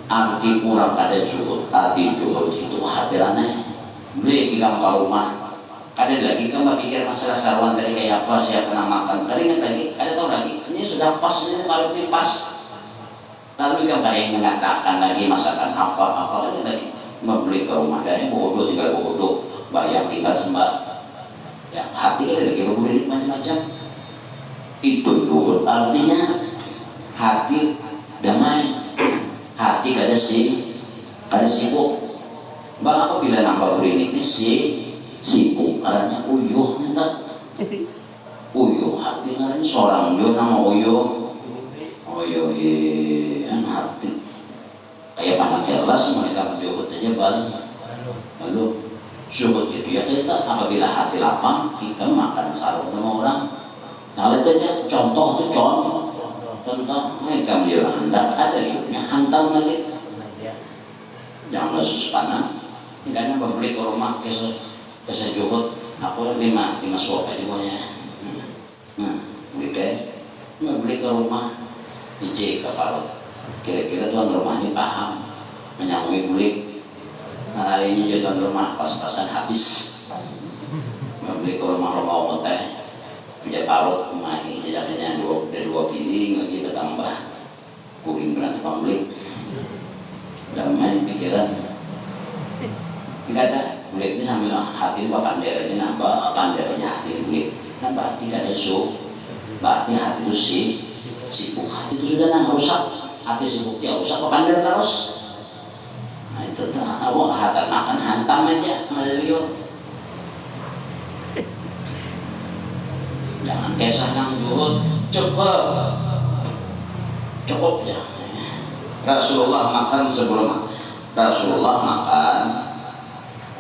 arti kurang kada zuhud, arti zuhud itu hati ranai. Beli tiga ke rumah. Kada lagi kamu pikir masalah sarwan tadi kayak apa, siapa nak makan. Kada ingat lagi, kada tahu lagi. Ini sudah pas, ini kalau ini pas. Lalu kamu kada yang mengatakan lagi masakan apa lagi. Membeli ke rumah dari bodoh tinggal bodoh, bayang tinggal sembah. Ya hati kada lagi berbudi macam-macam. Itu zuhud artinya hati damai, hati kada sibuk. Mbak apabila nampak berinik ini sibuk, karena uyuh minta uyuh hati karena seorang uyuh nama uyuh hati kayak anak kelas mereka menjuhut aja lalu zuhud itu ya kita apabila hati lapang kita makan sarung sama orang. Nah itu aja contoh mereka menjual hendak ada lihatnya hantam lagi jangan susah ini karena membeli ke rumah kesa juhud aku lima suap aja pokoknya beli ke rumah ije ke parut kira-kira tuan rumah ini paham menyambui beli hari ini tuan rumah pas-pasan habis beli ke rumah teh ije parut rumah ini jajaknya dua piring lagi bertambah kuring berarti pembeli damai pikiran tidak ada kulit ini sambil hati pandai aja nambah pandainya hati kulit nambah hati kada berarti hati itu sibuk hati itu sudah rusak hati sibuk ya rusak pandai terus. Nah itu awak hati makan hantam aja malio jangan kesah yang juhud cukup ya. Rasulullah makan sebelum Rasulullah makan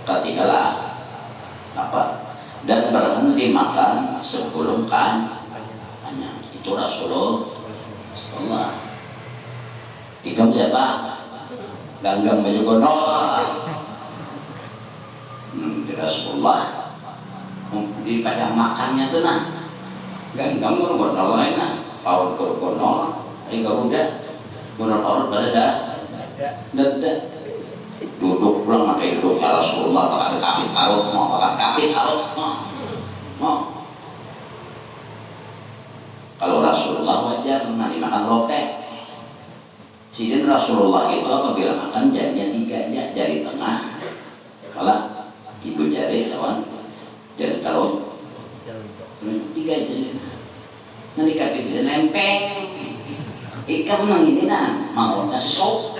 ketika dan berhenti makan sebelum hanya itu Rasulullah. Ikam siapa? Ganggang baju gondol. Di Rasulullah di pada makannya tuh ganggang gondol lainnya paut ke gondol garuda gondol pada dah duduk pulang pakai duduknya Rasulullah pakai kapit parut kalau Rasulullah wajar dimakan roti sidin Rasulullah itu apabila makan jarinya 3 jari tengah kalau ibu jari lawan jari talon 3 aja sih nanti kapit sidin lempeng ikan menang ini mau nasi sop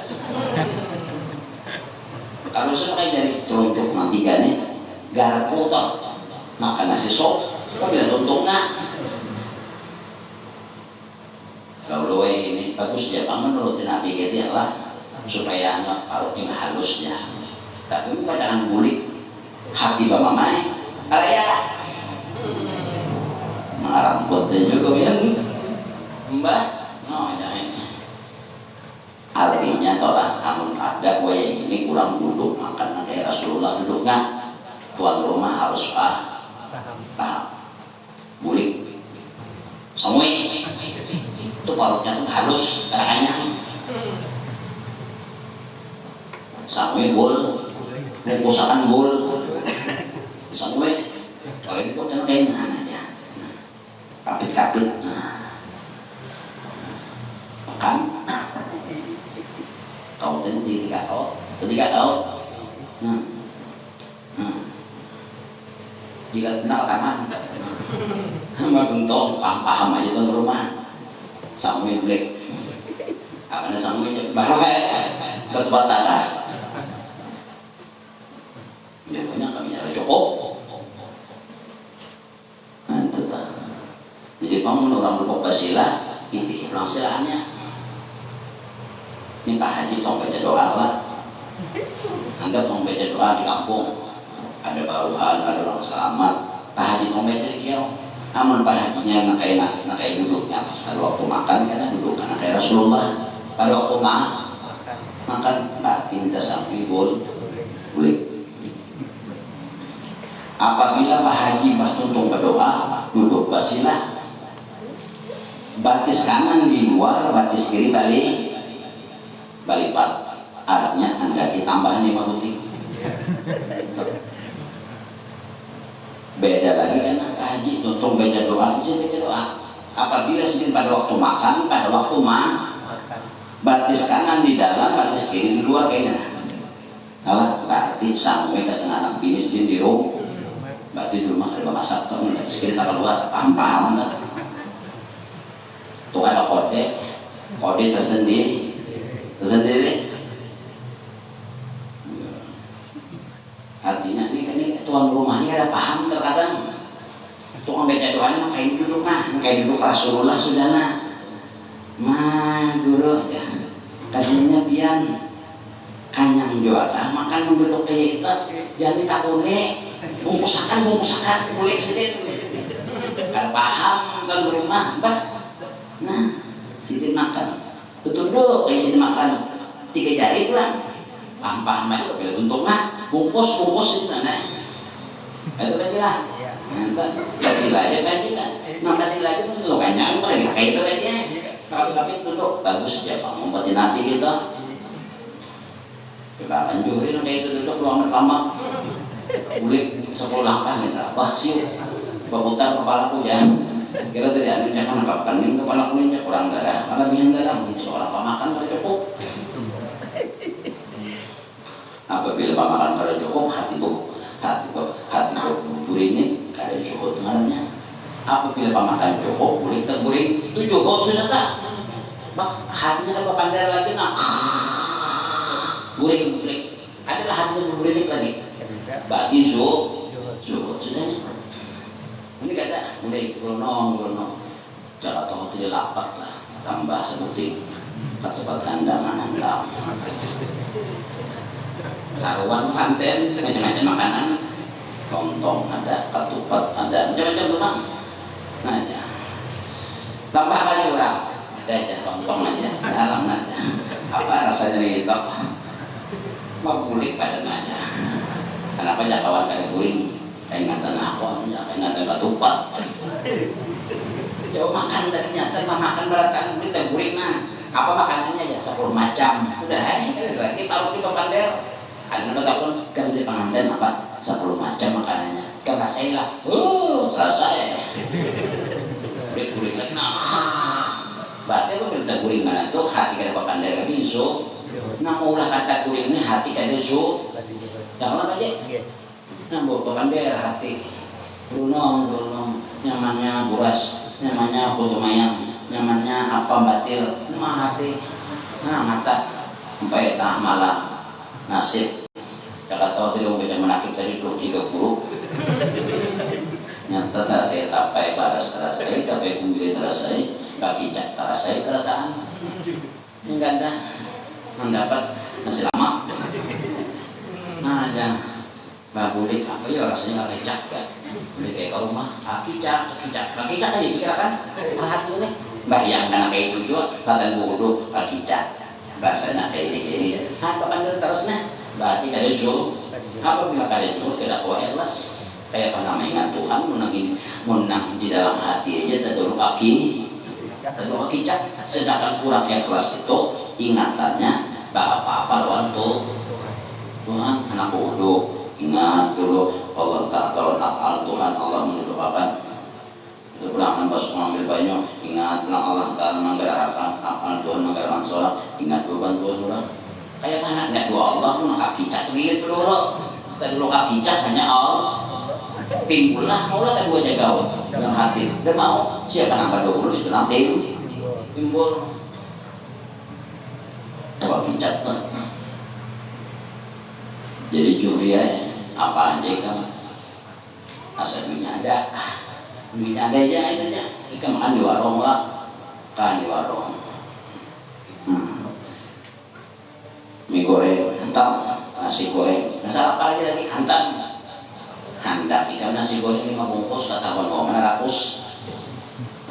kalau saya pakai jari telunjuk nanti gane garap kotor makan nasi sop apabila tuntung kalau ini bagus dia menurutin Nabi gitu ya lah supaya nggak parutnya halusnya tapi jangan bulik hati bapak mai ya rambutnya juga biar mbak jangan artinya tolak amun ada yang ini kurang duduk makan ada Rasulullah duduk tuan rumah harus paham bulik semua itu parutnya tuh halus caranya sampai bol mukusakan bol sampai kalau itu kan kayak aja kapit makan kau tentu ketika kau jika benar taman sama bentuk paham aja tuan rumah sampai beli apa nih sampai baru kayak batu-bata ya banyak kami nyala cukup nah itu tak jadi pamun orang lupa basilah ini pulang silahnya ini Pak Haji tong baca doa lah anggap tong baca doa di kampung ada baruhan ada orang selamat Pak Haji tong baca di kiau namun Pak Hajinya nak kayak duduknya pas kalau waktu makan karena duduk karena kayak Rasulullah pada waktu makan berarti minta samping boleh. Apabila Pak Haji Mbah Tuntung berdoa, duduk basilah. Batis kanan di luar, batis kiri balipat. Artinya Anda ditambah 5 putih. Beda lagi kan Pak Haji Tuntung baca doa, saya baca doa. Apabila sedang pada waktu makan, pada waktu batis kanan di dalam, batis kiri di luar kayaknya. Alah, berarti sampai ke sana anak bini sedang di rumah. Berarti di rumah ada masak tuh, batis kiri tak keluar, paham tak? Tuh ada kode tersendiri. Artinya ini tuan rumah ini ada paham terkadang. Tukang baca doanya kayak duduk kayak duduk Rasulullah sudah guru aja kasihnya pian kanyang jualan makan duduk kayak itu jangan ditakune bungkusakan kulik sedih kan paham kan rumah bah sini makan betunduk kayak sini makan 3 jari pulang paham aja udah pilih untung bungkus itu itu aja lah kasih aja kasih aja pun lo kanyang lagi kayak itu aja tapi duduk bagus aja kamu buatin nabi gitu kebakan juhrin kayak itu duduk lama kulit 10 langkah gitu wah siu berputar kepalaku ya kira tadi anu jangan apa pening kepalaku ini kurang darah malah bihan darah mungkin seorang pemakan pada cukup apabila pemakan pada cukup hati burin ada cukup dengannya. Apabila pemakan cukup kulit terguring itu cukup sudah tak hatinya kan pandai lagi guring adalah hatinya berguring lagi berarti cukup sudah ini kata mulai grono jangan tahu tidak lapar lah tambah sebuting tempat kandangan hantam saruan panten macam-macam makanan lontong ada ketupat ada macam-macam teman aja tambah aja orang ada aja lontong aja dalam aja apa rasanya nih itu mau kulit pada aja kenapa jakawan pada guring ingatan aku ingatan ketupat coba makan tadinya makan beratan kita guring apa makanannya ya 10 macam udah lagi taruh di pander ada pun kan jadi pengantin apa 10 macam makanannya karena saya lah selesai guring lagi berarti lu berita guring mana tuh hati kada pandai lagi mau ulah kata guring ini hati kada jangan apa aja buat pandai hati runong nyamannya buras nyamannya putu mayang nyamannya apa batil hati mata sampai tengah malam nasib kata tadi mau baca menakib tadi 3 guru nyata tak saya tapai baras terasai tapai kumbili terasai kaki cak terasai terataan enggak ada mendapat nasi lama aja babulik apa ya rasanya kaki cak kan beli kayak ke rumah kaki cak aja pikirkan hati ini bayang karena kayak itu juga kata bodoh kaki cak rasanya kayak ini apa pandang terusnya berarti kada apabila kada tidak kuat ikhlas kayak pernah mengingat Tuhan menang di dalam hati aja terdulu kaki cak sedangkan kurang ikhlas itu ingatannya apa lawan Tuhan anak bodoh ingat dulu Allah kalau nakal Tuhan Allah menentukan itu pulang pas mengambil banyak ingat Allah Ta'ala menggerakkan nakal Tuhan menggerakkan sholat ingat dulu bantuan orang kayak mana ingat dua Allah pun kaki cak lihat dulu tadi lo kaki cak hanya Allah timbullah Allah tadi gua jaga dalam hati dan mau siapa nambah dulu itu nanti timbul kaki cak tuh jadi curi ya apa aja kan asal duitnya ada aja itu aja ikan makan di warung lah kan di warung mie goreng hantam nasi goreng nasa apa lagi hantam handak ikan nasi goreng 5 bungkus katakan mau mana ratus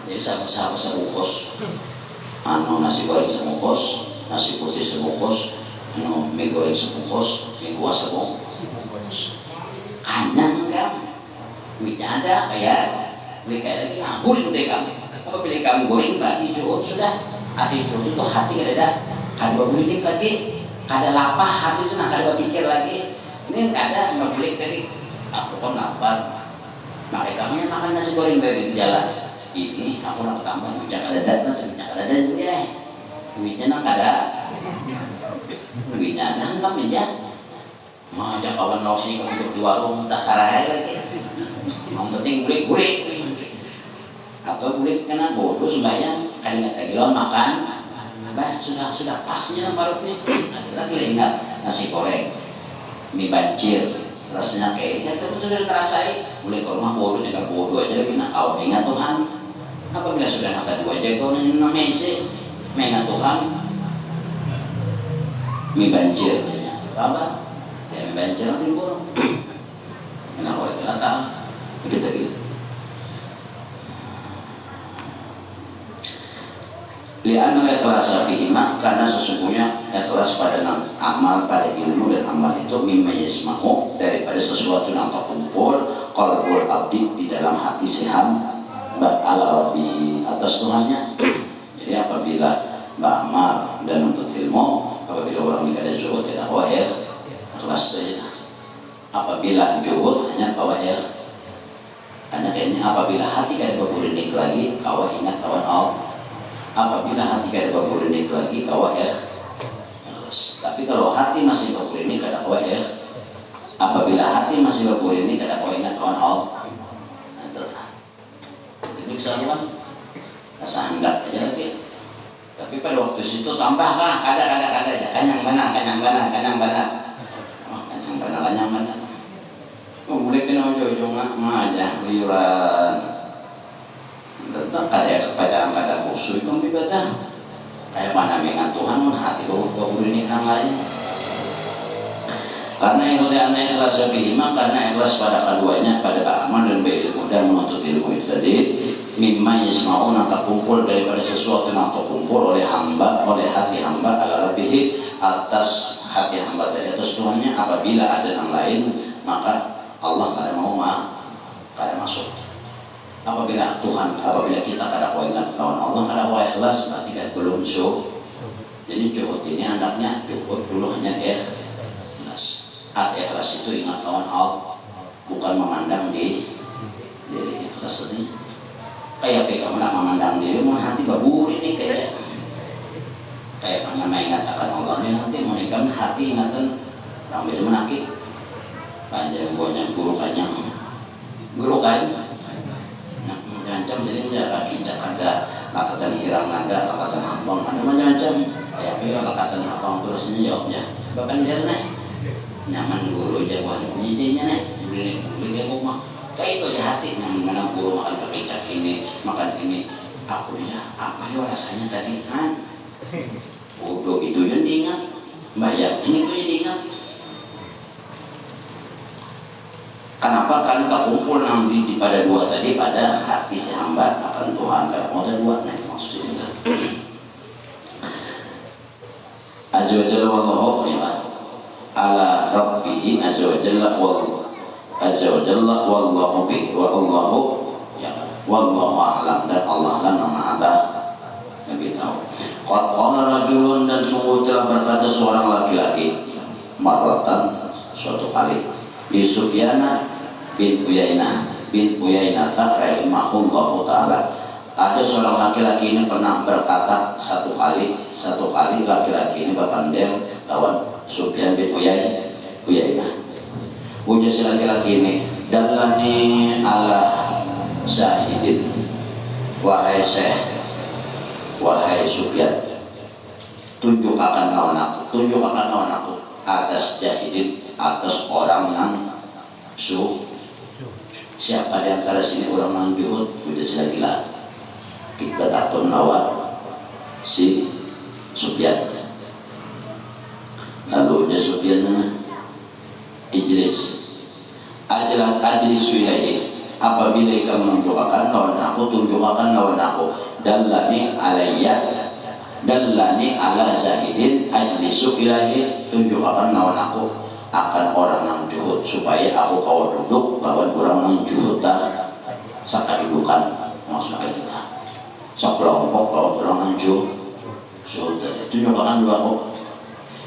jadi sahabat sebungkus nasi goreng sebungkus nasi putih sebungkus, mie goreng sebungkus, mie kuah sebungkus. Kanyang kan, duitnya ada kayak beli kayak lagi ngabur gitu ya kamu. Apa pilih kamu goreng bagi cukup sudah. Hati cukup itu hati kada berbunyi lagi, kada lapar hati itu nak kada berpikir lagi. Ini kada mau pilih tadi, aku kan lapar. Mereka punya makan nasi goreng dari di jalan. Ini aku nak tambah bicara dadat, bicara dadat dia. Duitnya nak kada, duitnya ada kan meja. Mau ajak kawan losi ke hidup di warung tak sarah lagi. Yang penting gulik. Atau gulik kena bodoh sembahyang, kada ingat lagi lawan makan. Bah sudah pasnya parutnya. Ada lagi ingat nasi goreng, mie bancir. Rasanya kayak itu sudah terasai. Boleh ke rumah bodoh tinggal bodoh aja lagi nak kau ingat Tuhan. Apabila sudah nata dua aja kau namanya isi mengingat Tuhan. Mie bancir apa? Ya mie bancir nanti pun. Kenapa lagi nata? Begitu gitu. Li'anna ikhlasa bihima, karena sesungguhnya ikhlas pada amal, pada ilmu dan amal itu mimma yasma'u, daripada sesuatu yang terkumpul qalbul abdi, di dalam hati si hamba ala rabbi, atas Tuhannya. Jadi apabila beramal dan untuk ilmu, apabila orang ini ada zuhud tidak khawatir, ikhlas itu. Apabila zuhud hanya khawatir, hanya kayaknya apabila hati kada berpurinik lagi, kau ingat kawan Allah. Apabila hati kada berpurinik lagi, khawatir. Tapi kalau hati masih berpurinik kada khawatir, apabila hati masih berpurinik kada kau ingat kawan Allah. Jadi kesaluan rasa hendak aja lagi. Tapi pada waktu situ tambah kah? Ada aja. Kanyang benar. Mulai kena ujung mah aja liuran. Tetap ada bacaan kadang musuh itu ibadah. Kayak mana mengan Tuhan mun hati kau ini nang lain. Karena ikhlas bihima, karena ikhlas pada keduanya, pada amal dan berilmu dan menuntut ilmu itu tadi. Mimma yasma'un, terkumpul daripada sesuatu yang terkumpul oleh hati hamba ala rabbihi, atas hati hamba tadi atas Tuhannya. Apabila ada yang lain, maka Allah kada mau kada masuk. Apabila kita kada kau ingat lawan Allah, kada kau ikhlas, berarti kan belum syukur. Jadi cukup ini anaknya cukup dulu hanya ikhlas. Hati ikhlas itu ingat lawan Allah, bukan memandang di diri. Ikhlas tadi kayak kamu nak memandang diri, mau hati babur ini kayak mana mengingat akan Allah ni hati, mau nikam hati ingatan orang beda menakit. Panjang banyak guru kanyang macam jadi jarak kincak ada, lakatan hirang ada, lakatan abang ada macam-macam. Kayak lakatan abang terusnya jawabnya bapak dia nih nyaman guru jawaban penyidinya nih beli rumah kayak itu aja hati nyaman mana guru makan kecap ini makan ini aku ya apa ya rasanya tadi kan bodoh itu yang diingat bayar ini tuh yang diingat. Kenapa? Karena terkumpul nanti di pada dua tadi, pada hati si hamba akan Tuhan. Karena mau ada dua, nah itu maksudnya itu. Azza wa jalla wallahu ala rabbihi azza wa jalla wallahu bihi wa Allahu ya wallahu a'lam, dan Allah lah nama ada lebih tahu. Qad qala rajulun, dan sungguh telah berkata seorang laki-laki marratan suatu kali di Sufyan bin Uyainah rahimahullahu ta'ala. Ada seorang laki-laki ini pernah berkata satu kali laki-laki ini berpandang lawan Sufyan bin Uyainah. Ujar si laki-laki ini, dallani ala syahidin, wahai syekh, wahai Sufyan, tunjukkan lawan aku atas jahidin, atas orang yang siapa di antara sini orang yang juhud. Udah sila gila kita takut lawan si Sufyan. Lalu udah Sufyan ijlis wilayah, apabila kamu menunjukkan lawan aku, tunjukkan lawan aku, dallani alayya dallani ala zahidin ajlisu ilahi, tunjukkan lawan aku akan orang nang juhud supaya aku kau duduk lawan orang nang juhud dah sakadudukan maksudnya kita sekelompok lawan orang nang juhud tunjukkan dua aku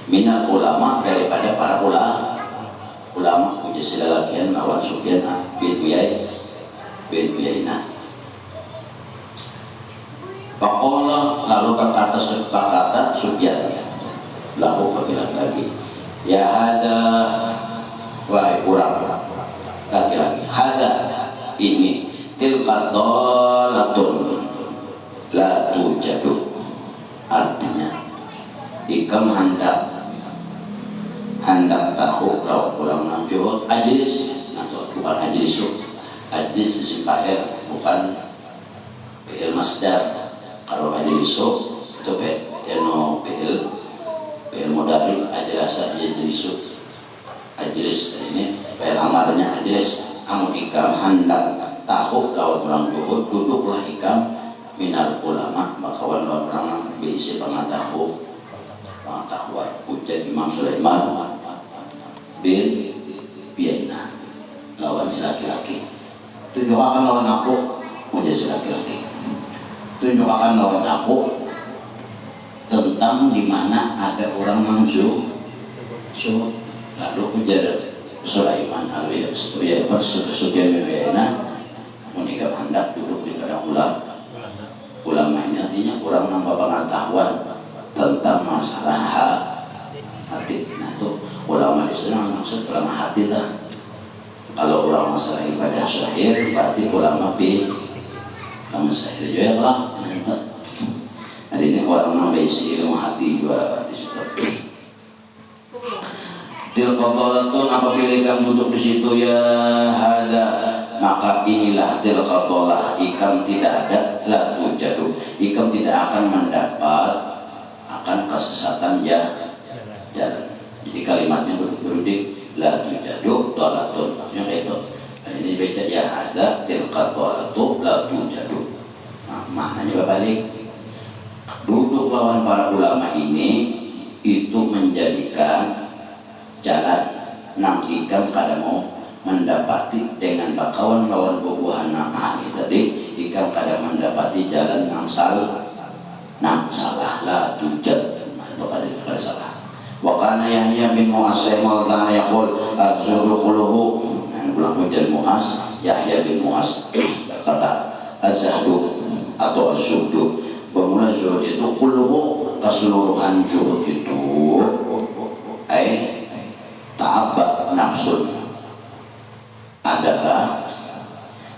minal ulama daripada para ulama uji silalakian lawan Sufyan bin Uyainah. Pakola lalu berkata Sufyan lalu bilang lagi, ya ada wahai kurang laki-laki, ada ini tilka dhalatun la tujadu, artinya ikam hendak tahu kalau kurang lanjut ajlis atau bukan ajlis isim fa'il bukan fi'il masdar. Kalau ajlisu itu fi'il mudhari, ajlasa yajlisu, ajlis ini fi'il amarnya ajlis. Amun ikam hendak tahu lawan orang juhud duduklah ikam minal ulama bakawan lawan orang berisi pengetahuan ujar Imam Sulaiman bin Uyainah lawan si laki-laki. Tunjukkan lawan aku ujar si laki-laki, tunjukkan lawan aku tentang di mana ada orang mangsu. Lalu ujar Sulaiman ya Sufyan bin Uyainah menikah hendak duduk di pada ulamanya, artinya kurang nambah pengetahuan tentang masalah hati. Nah itu ulama di sana maksud ulama hati dah. Kalau ulama masalah ibadah syahir berarti ulama ulama syahir juga lah. Nah ini orang nambah isi ilmu hati juga di situ. Tilqadolatun, apabila kamu duduk di situ ya hada, maka inilah tilqadolah, ikam tidak ada la tujadu, ikam tidak akan mendapat akan kesesatan ya jalan. Jadi kalimatnya berudik la tujadu dolatun, maksudnya kayak itu. Ini baca ya hada tilqadolatun la tujadu. Nah, maknanya berbalik. Duduk lawan para ulama ini itu menjadikan jalan nang ikam kada mau mendapati dengan bakawan lawan bubuhan namani tadi, ikam kada mendapati jalan nang salah la tujad, itu kada salah. Wa kana Yahya bin Mu'az kana yaqul az-zuhdu yang pulang hujan Mu'az, Yahya bin Mu'az kata az-zuhdu atau az-zuhdu bermula zuhud itu quluhu, keseluruhan zuhud itu ta'abbad nafsun adalah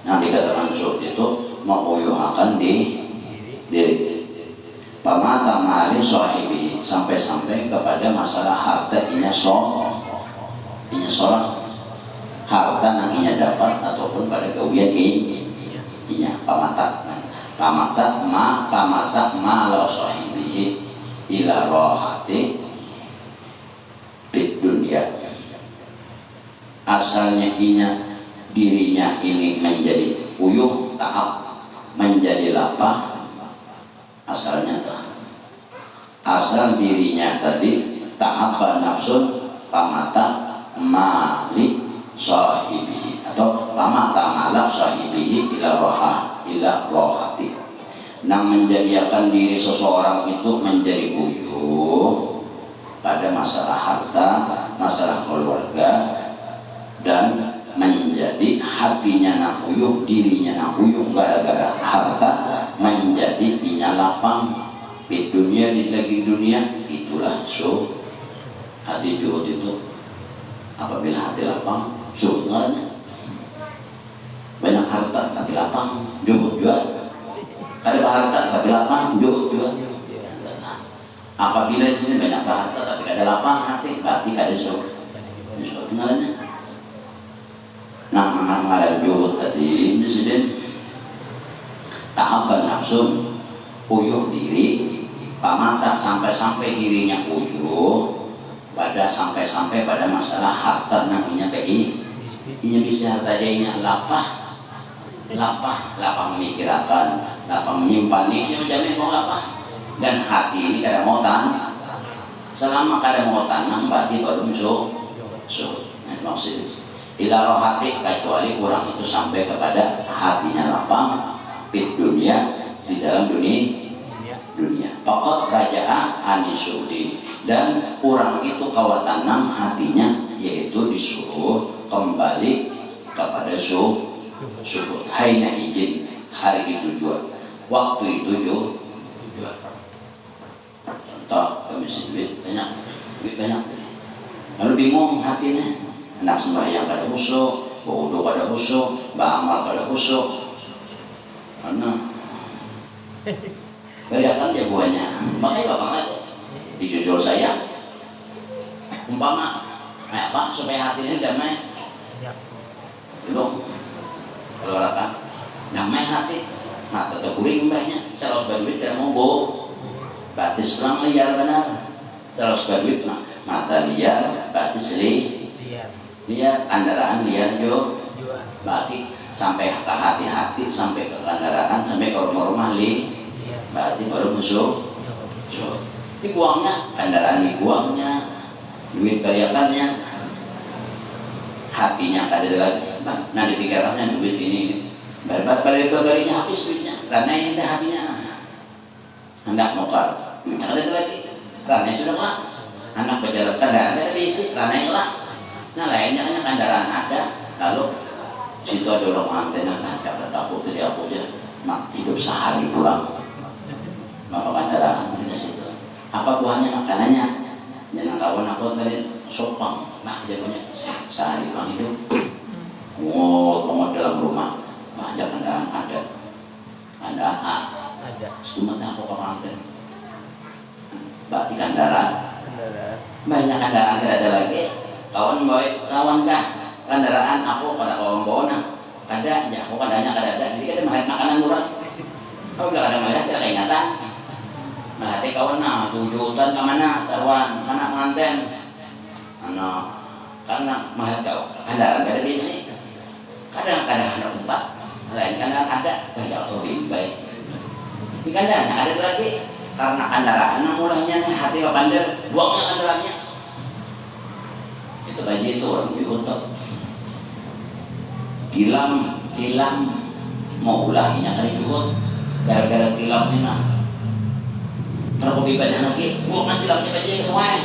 yang dikatakan zuhud itu menguyuhakan di diri pamata mali sahibi, sampai-sampai kepada masalah harta inya seorang harta yang inya dapat ataupun pada kewian inya pamata la sahibi ila rohati di dunia. Asalnya dirinya ini menjadi uyuh tahap menjadi lapah, asalnya asal dirinya tadi ta'abba nafsun pamata mali sahibihi atau pamata malak sahibihi ila rohati, yang menjadikan diri seseorang itu menjadi uyuh pada masalah harta, masalah keluarga, dan menjadi hatinya nak uyuh, dirinya nak uyuh gara-gara harta, menjadi inya lapang di dunia, di lagi dunia. Itulah hati juhud itu. Apabila hati lapang, juhud ngaranya. Banyak harta tapi lapang, juhud juga. Ada harta tapi lapang, juhud juga. Apabila di sini banyak harta tapi ada lapang hati, berarti ada zuhud. Zuhud ngaranya. Nah, mengadan juhud tadi di sini ta'abban nafsun, uyuh diri, pamata sampai dirinya uyuh pada sampai pada masalah harta namanya inya bisa saja inya lapah memikirkan, lapah menyimpan ini macam mau lapah Dan hati ini kada mau tanam. Selama kada mau tanam berarti baru zuhud. Maksudnya ila rohati, kecuali orang itu sampai kepada hatinya lapang di dunia, di dalam dunia. Pokok rajaa anisudi, dan orang itu kawatanam hatinya, yaitu disuruh kembali kepada suhud. Haina izin, hari itu juga, waktu itu juga. Contoh, komisi duit banyak. Lalu bingung hatinya, anak sembahyang kada khusyuk, wudu kada khusyuk, beramal kada khusyuk, karena beriakan dia buahnya. Makanya bapak lagi dijujur saya, umpama apa supaya hatinya damai, belum kalau apa damai hati, mata terkuring mbahnya, selalu berduit dan mau go, batis pulang liar benar, selalu berduit mata liar, batis liar, kendaraan liar jo, berarti sampai ke hati-hati, sampai ke kendaraan, sampai ke rumah-rumah berarti baru musuh. Dibuangnya, kendaraan dibuangnya, duit beriakannya, hatinya kada lagi. Nah dipikirkannya duit ini, barinya habis duitnya, karena ini dah hatinya. Hendak mokar, duitnya kada lagi, karena sudah lah. Anak berjalan kendaraan kada diisi, karena yang lah. Nah lainnya hanya kendaraan ada, lalu situ ada orang antena, ada takut tidak aku aja, hidup sehari pulang. Bapak kendaraan di situ. Apa buahnya makanannya? Jangan kawan aku tadi sopang. Nah dia punya sehari pulang hidup. Tunggu dalam rumah. Banyak kendaraan ada. Cuma aku orang antena. Berarti kendaraan. Banyak kendaraan tidak ada lagi. Kawan kah? Kendaraan aku pada kawan bawa kada aja. Aku kadanya kada ada. Jadi kada melihat makanan murah. Kau bilang ada melihat tidak ingatan. Nah, hati kawan tujuan ke mana, sarwan, mana pengantin, karena melihat kau kendaraan ada bisi, kadang-kadang ada empat, lain kendaraan ada, banyak lebih baik. Di kendaraan ada lagi, karena kendaraan mulanya nih hati lo pandar, buangnya kendaraannya. Itu baju itu orang diutuk. Tilam, mau ulahinya kali juhud, gara-gara tilam ini nah. Kalau kopi badan lagi, nanti tilamnya baca ke semua,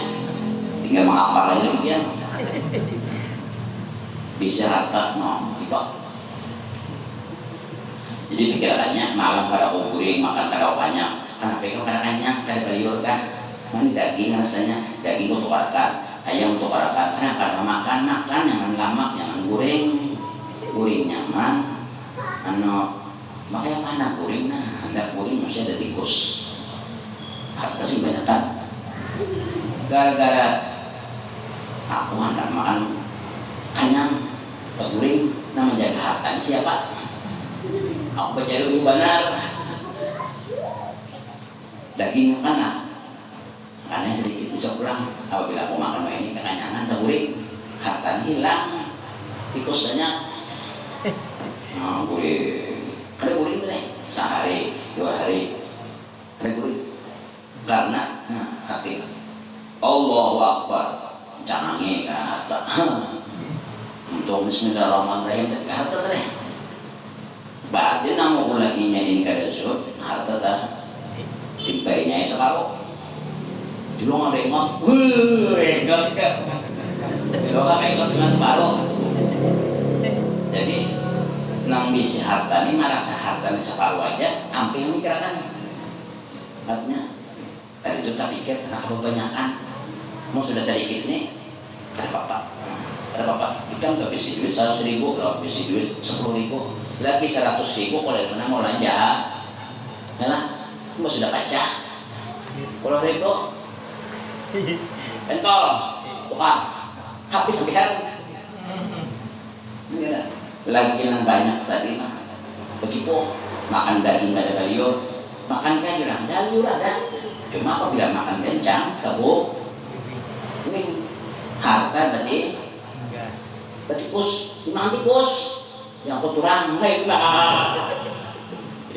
tinggal mengapal lagi dia. Bisa harta, tiba. Jadi pikirannya malam kada kuburing, makan kada banyak, karena pegang kada kenyang, kada baliur kan. Mana daging rasanya, daging untuk arakan, ayam untuk arakan, karena makan jangan lamak, jangan guring nyaman. Makanya mana guring hendak guring mesti ada tikus. Harta sih banyak kan, gara-gara aku hendak makan kenyang, terguring, nama jaga harta siapa? Aku mencari ilmu benar, daging mana? Karena sedikit bisa pulang. Apabila aku makan ini kekenyangan, terguring, harta hilang, tikus banyak. Guring, ada guring tuh deh, sehari, 2 hari, ada guring. Karena hati Allahu Akbar canggih ke harta untuk bismillahirrahmanirrahim ke harta teh berarti namu ulahinya ini kada zuhud harta dah timpainya separuh julung ada ingat ingat ke kalau kan ingat dengan separuh jadi nang bisi harta ini merasa harta ini separuh aja hampir mikirkan artinya tadi itu tak pikir karena kebanyakan mau sudah sedikit nih ada bapak ikan ke bisi duit 100.000 kalau bisi duit 10.000 lagi 100.000 kalau dari mana mau belanja yalah mau sudah pecah 10.000 pentol tukang habis sampai hari lagi yang banyak tadi begitu makan daging pada baliur makan kan jurang dalur ada cuma apabila makan kencang kabuk ini harta berarti tikus yang kotoran jadi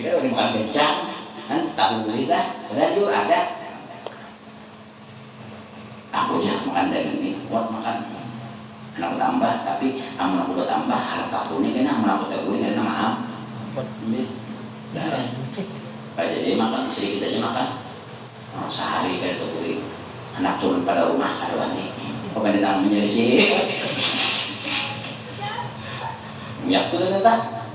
kan udah makan kencang kan tahu lah, padahal jur ada. Aku aja makan daging ini, kuat makan. Anak tambah, tapi amun aku tambah harta kuning kena amun aku tak kuning kena maaf. Dah. Baca dia makan sedikit aja makan. Oh, sehari kali tak kuning. Anak turun pada rumah ada wani. Kau pada nak menyelisih. Minyak tu dah tak.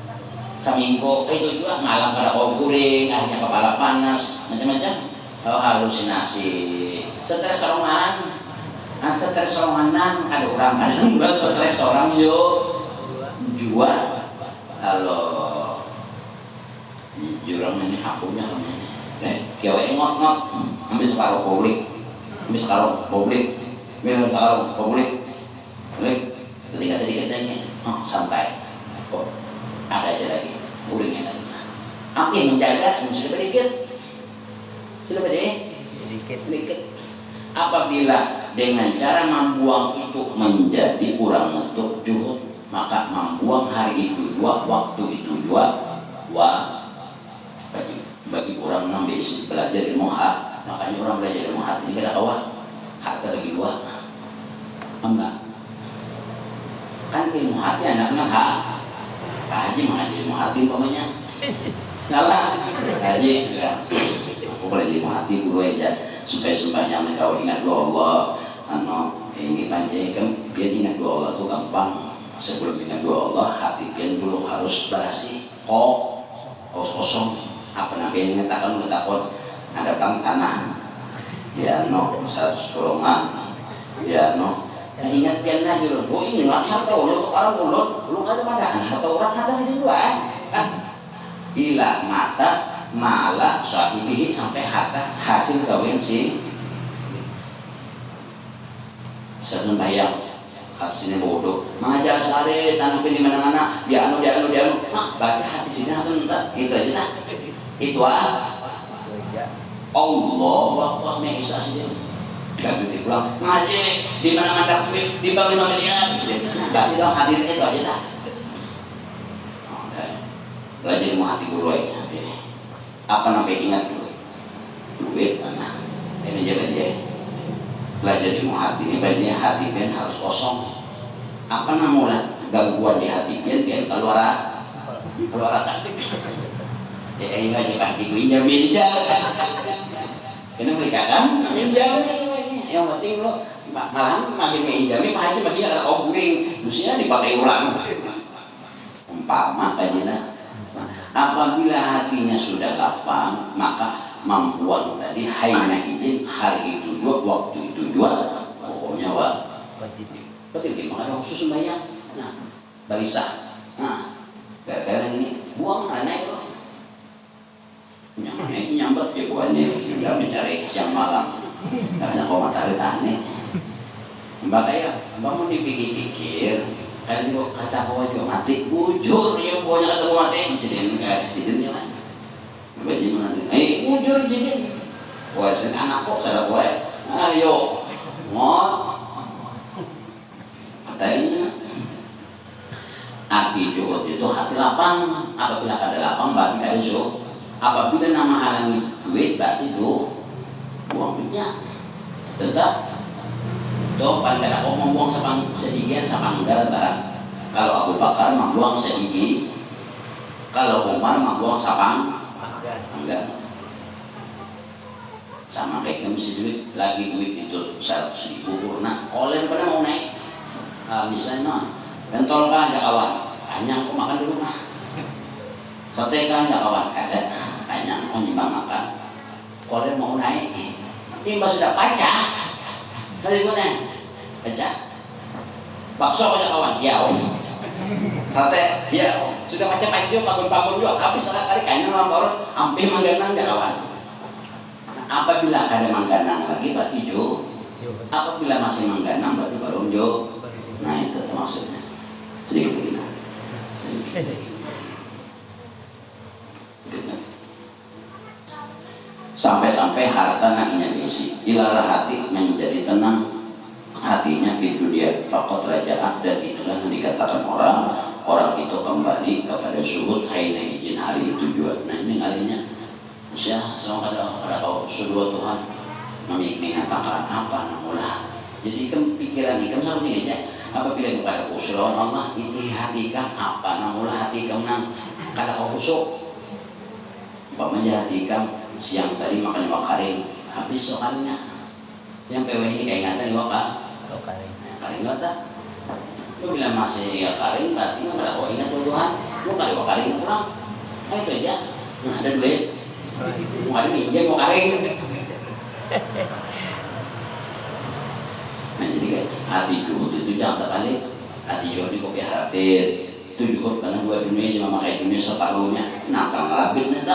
Seminggu itu juga malam pada kau kuring, akhirnya kepala panas, macam-macam. Oh, halusinasi, stres orangan. Stres oranganan ada orang kadang stres orang yuk jual kalau jurang ini akunya kiawe ngot ambil separuh publik ketika sedikit tanya santai kok ada aja lagi uringnya lagi apa yang menjaga sudah sedikit apabila dengan cara membuang itu menjadi kurang untuk juhud, maka membuang hari itu dua, waktu itu dua, bagi orang yang belajar ilmu hak, makanya orang belajar ilmu hak ini kada kawan, harta bagi dua, enggak, kan ilmu hati anak-anak hak, Pak Haji mengajar ilmu hati umpamanya, ngalah, Haji, ya. Aku belajar ilmu hati guru aja. Supaya sembahyang kau ingat doa Allah ini panjang kan biar ingat doa Allah itu gampang. Sebelum ingat doa Allah hati pian dulu harus bersih harus kosong. Apa nabi mengatakan ada bang tanah ya satu golongan ya ingat pian lagi loh. Oh ini latihan tau lo untuk orang mulut lu kada madaan atau orang kata sini dua kan ilah mata malah sahibihi sampai harta hasil kawin si sembahyang hatinya bodoh mengajar sehari tanah di mana-mana dia anu berarti hati sini entar itu aja tak itu Allah waktu mengisah sih ganti pulang ngaji di mana-mana di bank 5 miliar berarti dong hadir itu aja tak belajar mau hati guru apa namanya ingat duit tanah ini jaga dia belajar ilmu hati ini bajunya hati pian harus kosong apa namanya gangguan di hati pian keluar taktik ya ini aja kaki gue minjam kena mereka kan minjamnya yang penting lo malah makin minjamnya Pak Haji makin ada guring mestinya dipakai ulang umpama kajian. Apabila hatinya sudah lapang, maka membuat tadi hayna izin hari itu juga, waktu itu juga, pokoknya betul maka ada khusus sembahyang. Nah, balisah. Nah, gara-gara ini buang karena itu. Itu nyamber ya buahnya, sudah mencari siang malam. Karena kau matahari tani. Mbak ya, mbak mau dipikir-pikir. Kalau dia kata bahwa juga mati, bujur ya pokoknya kata bahwa mati sidin kan bajin mati bujur sidin wah sidin anak kok sadar gue ayo ngot katanya arti juhud itu hati lapang apabila ada lapang berarti ada juhud apabila nama halangi duit berarti itu buang duitnya tetap itu paling kadang kau membuang sedikit sama negara barang kalau Abu Bakar membuang sedikit kalau Umar membuang sapang enggak sama kayak mesti duit lagi duit itu 100.000 purna oleh pada mau naik misalnya bentol kan ya kawan hanya aku makan dulu mah sate kan ya kawan ada hanya aku nyimbang makan oleh mau naik timba sudah pecah dari mana pecah bakso aja kawan ya sate ya sudah macam juga bangun juga habis sekali kayaknya lamborot hampir mangganang ya kawan apabila ada mangganang lagi berarti jo apabila masih mangganang berarti baru jo nah itu maksudnya sedikit begini sampai-sampai harta nakinya besi dilarang hati menjadi tenang hatinya di dunia fakot raja'ah dan itulah yang dikatakan orang itu kembali kepada suhud hayna izin hari itu juga nah ini ngalinya Usia selama ada kau dua Tuhan mengatakan apa namulah. Jadi pikiran ikam sama aja. Apabila kepada khusyuk lawan Allah, itu hati ikam apa namulah hati ikam nang kada kau khusyuk. Umpamanya hati ikam siang tadi makan wakaring, habis soalnya yang PW ini kayak ingatan di wakaring lah. Lu bilang masih ya karing, berarti nggak ada kau ingat Tuhan. Lu kali wakaring kurang, nah itu aja. Nah, ada duit. Mau ada minjem mau karing. Nah jadi kan hati juhud itu jangan terbalik. Hati juhud itu kopi harapin itu juhud karena dua dunia cuma pakai dunia separuhnya. Kenapa ngerapin nanti?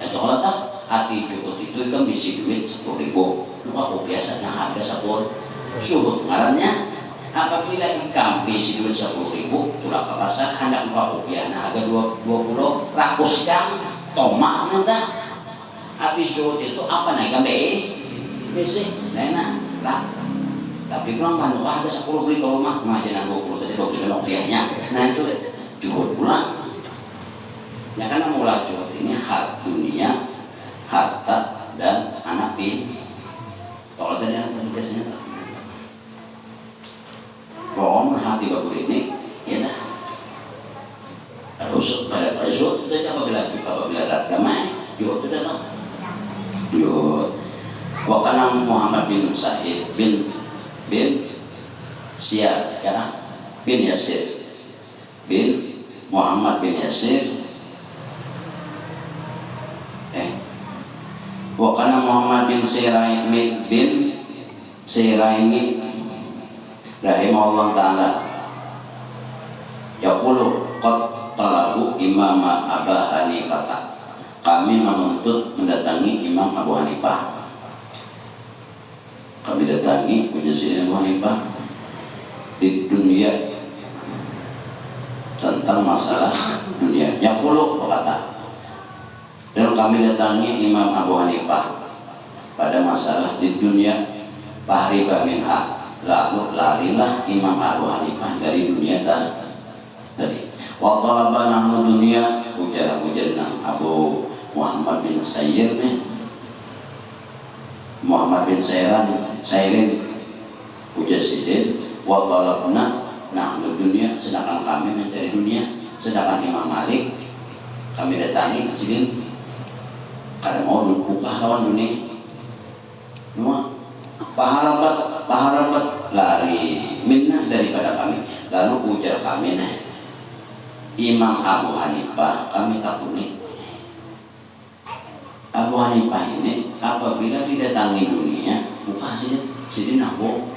Itu kalau tak hati juhud itu kan bisi duit 10.000. Lu aku biasanya harga 10 suhud ngarannya. Apabila ikan bisi duit 10.000 tulak ke pasar hendak Rp4 nah harga 20 ratus jam tomak nanti. Habis zuhud itu apa naik kan besi enak lah. Tapi pulang bantu harga 10 beli ke rumah majinan 20 tadi bagus kan rupiahnya. Nah itu zuhud pulang ya karena mulai zuhud ini harta dunia, harta dan anak bin. Kalau tadi yang tugasnya tak kalau hati bagus ini ya dah harus pada zuhud itu apabila damai zuhud itu datang. Wakana Muhammad bin Sa'id bin Siyar ya kan? Bin Yasir bin Muhammad bin Yasir Wakana Muhammad bin Siraini rahimahullah ta'ala yaqulu qad talabu imam Abu Hanifah, kami menuntut mendatangi Imam Abu Hanifah. Kami datangi Abu Hanifah di dunia tentang masalah dunia. Yaqulu berkata, dan kami datangi Imam Abu Hanifah pada masalah di dunia. Fahriba minha, lalu larilah Imam Abu Hanifah dari dunia tadi. Wa talaba nahnu dunia, ujar-ujarna Abu Muhammad bin Sayyir nih, Muhammad bin Sairin ujar sidin. Wa talabna nahnu dunia, sedangkan kami mencari dunia. Sedangkan Imam Malik kami datangi sidin kada mau buka lawan dunia. Semua paharabat lari minna daripada kami. Lalu ujar kami nah Imam Abu Hanifah kami takuni. Abu Hanifah ini apabila didatangi dunia buka sini nabo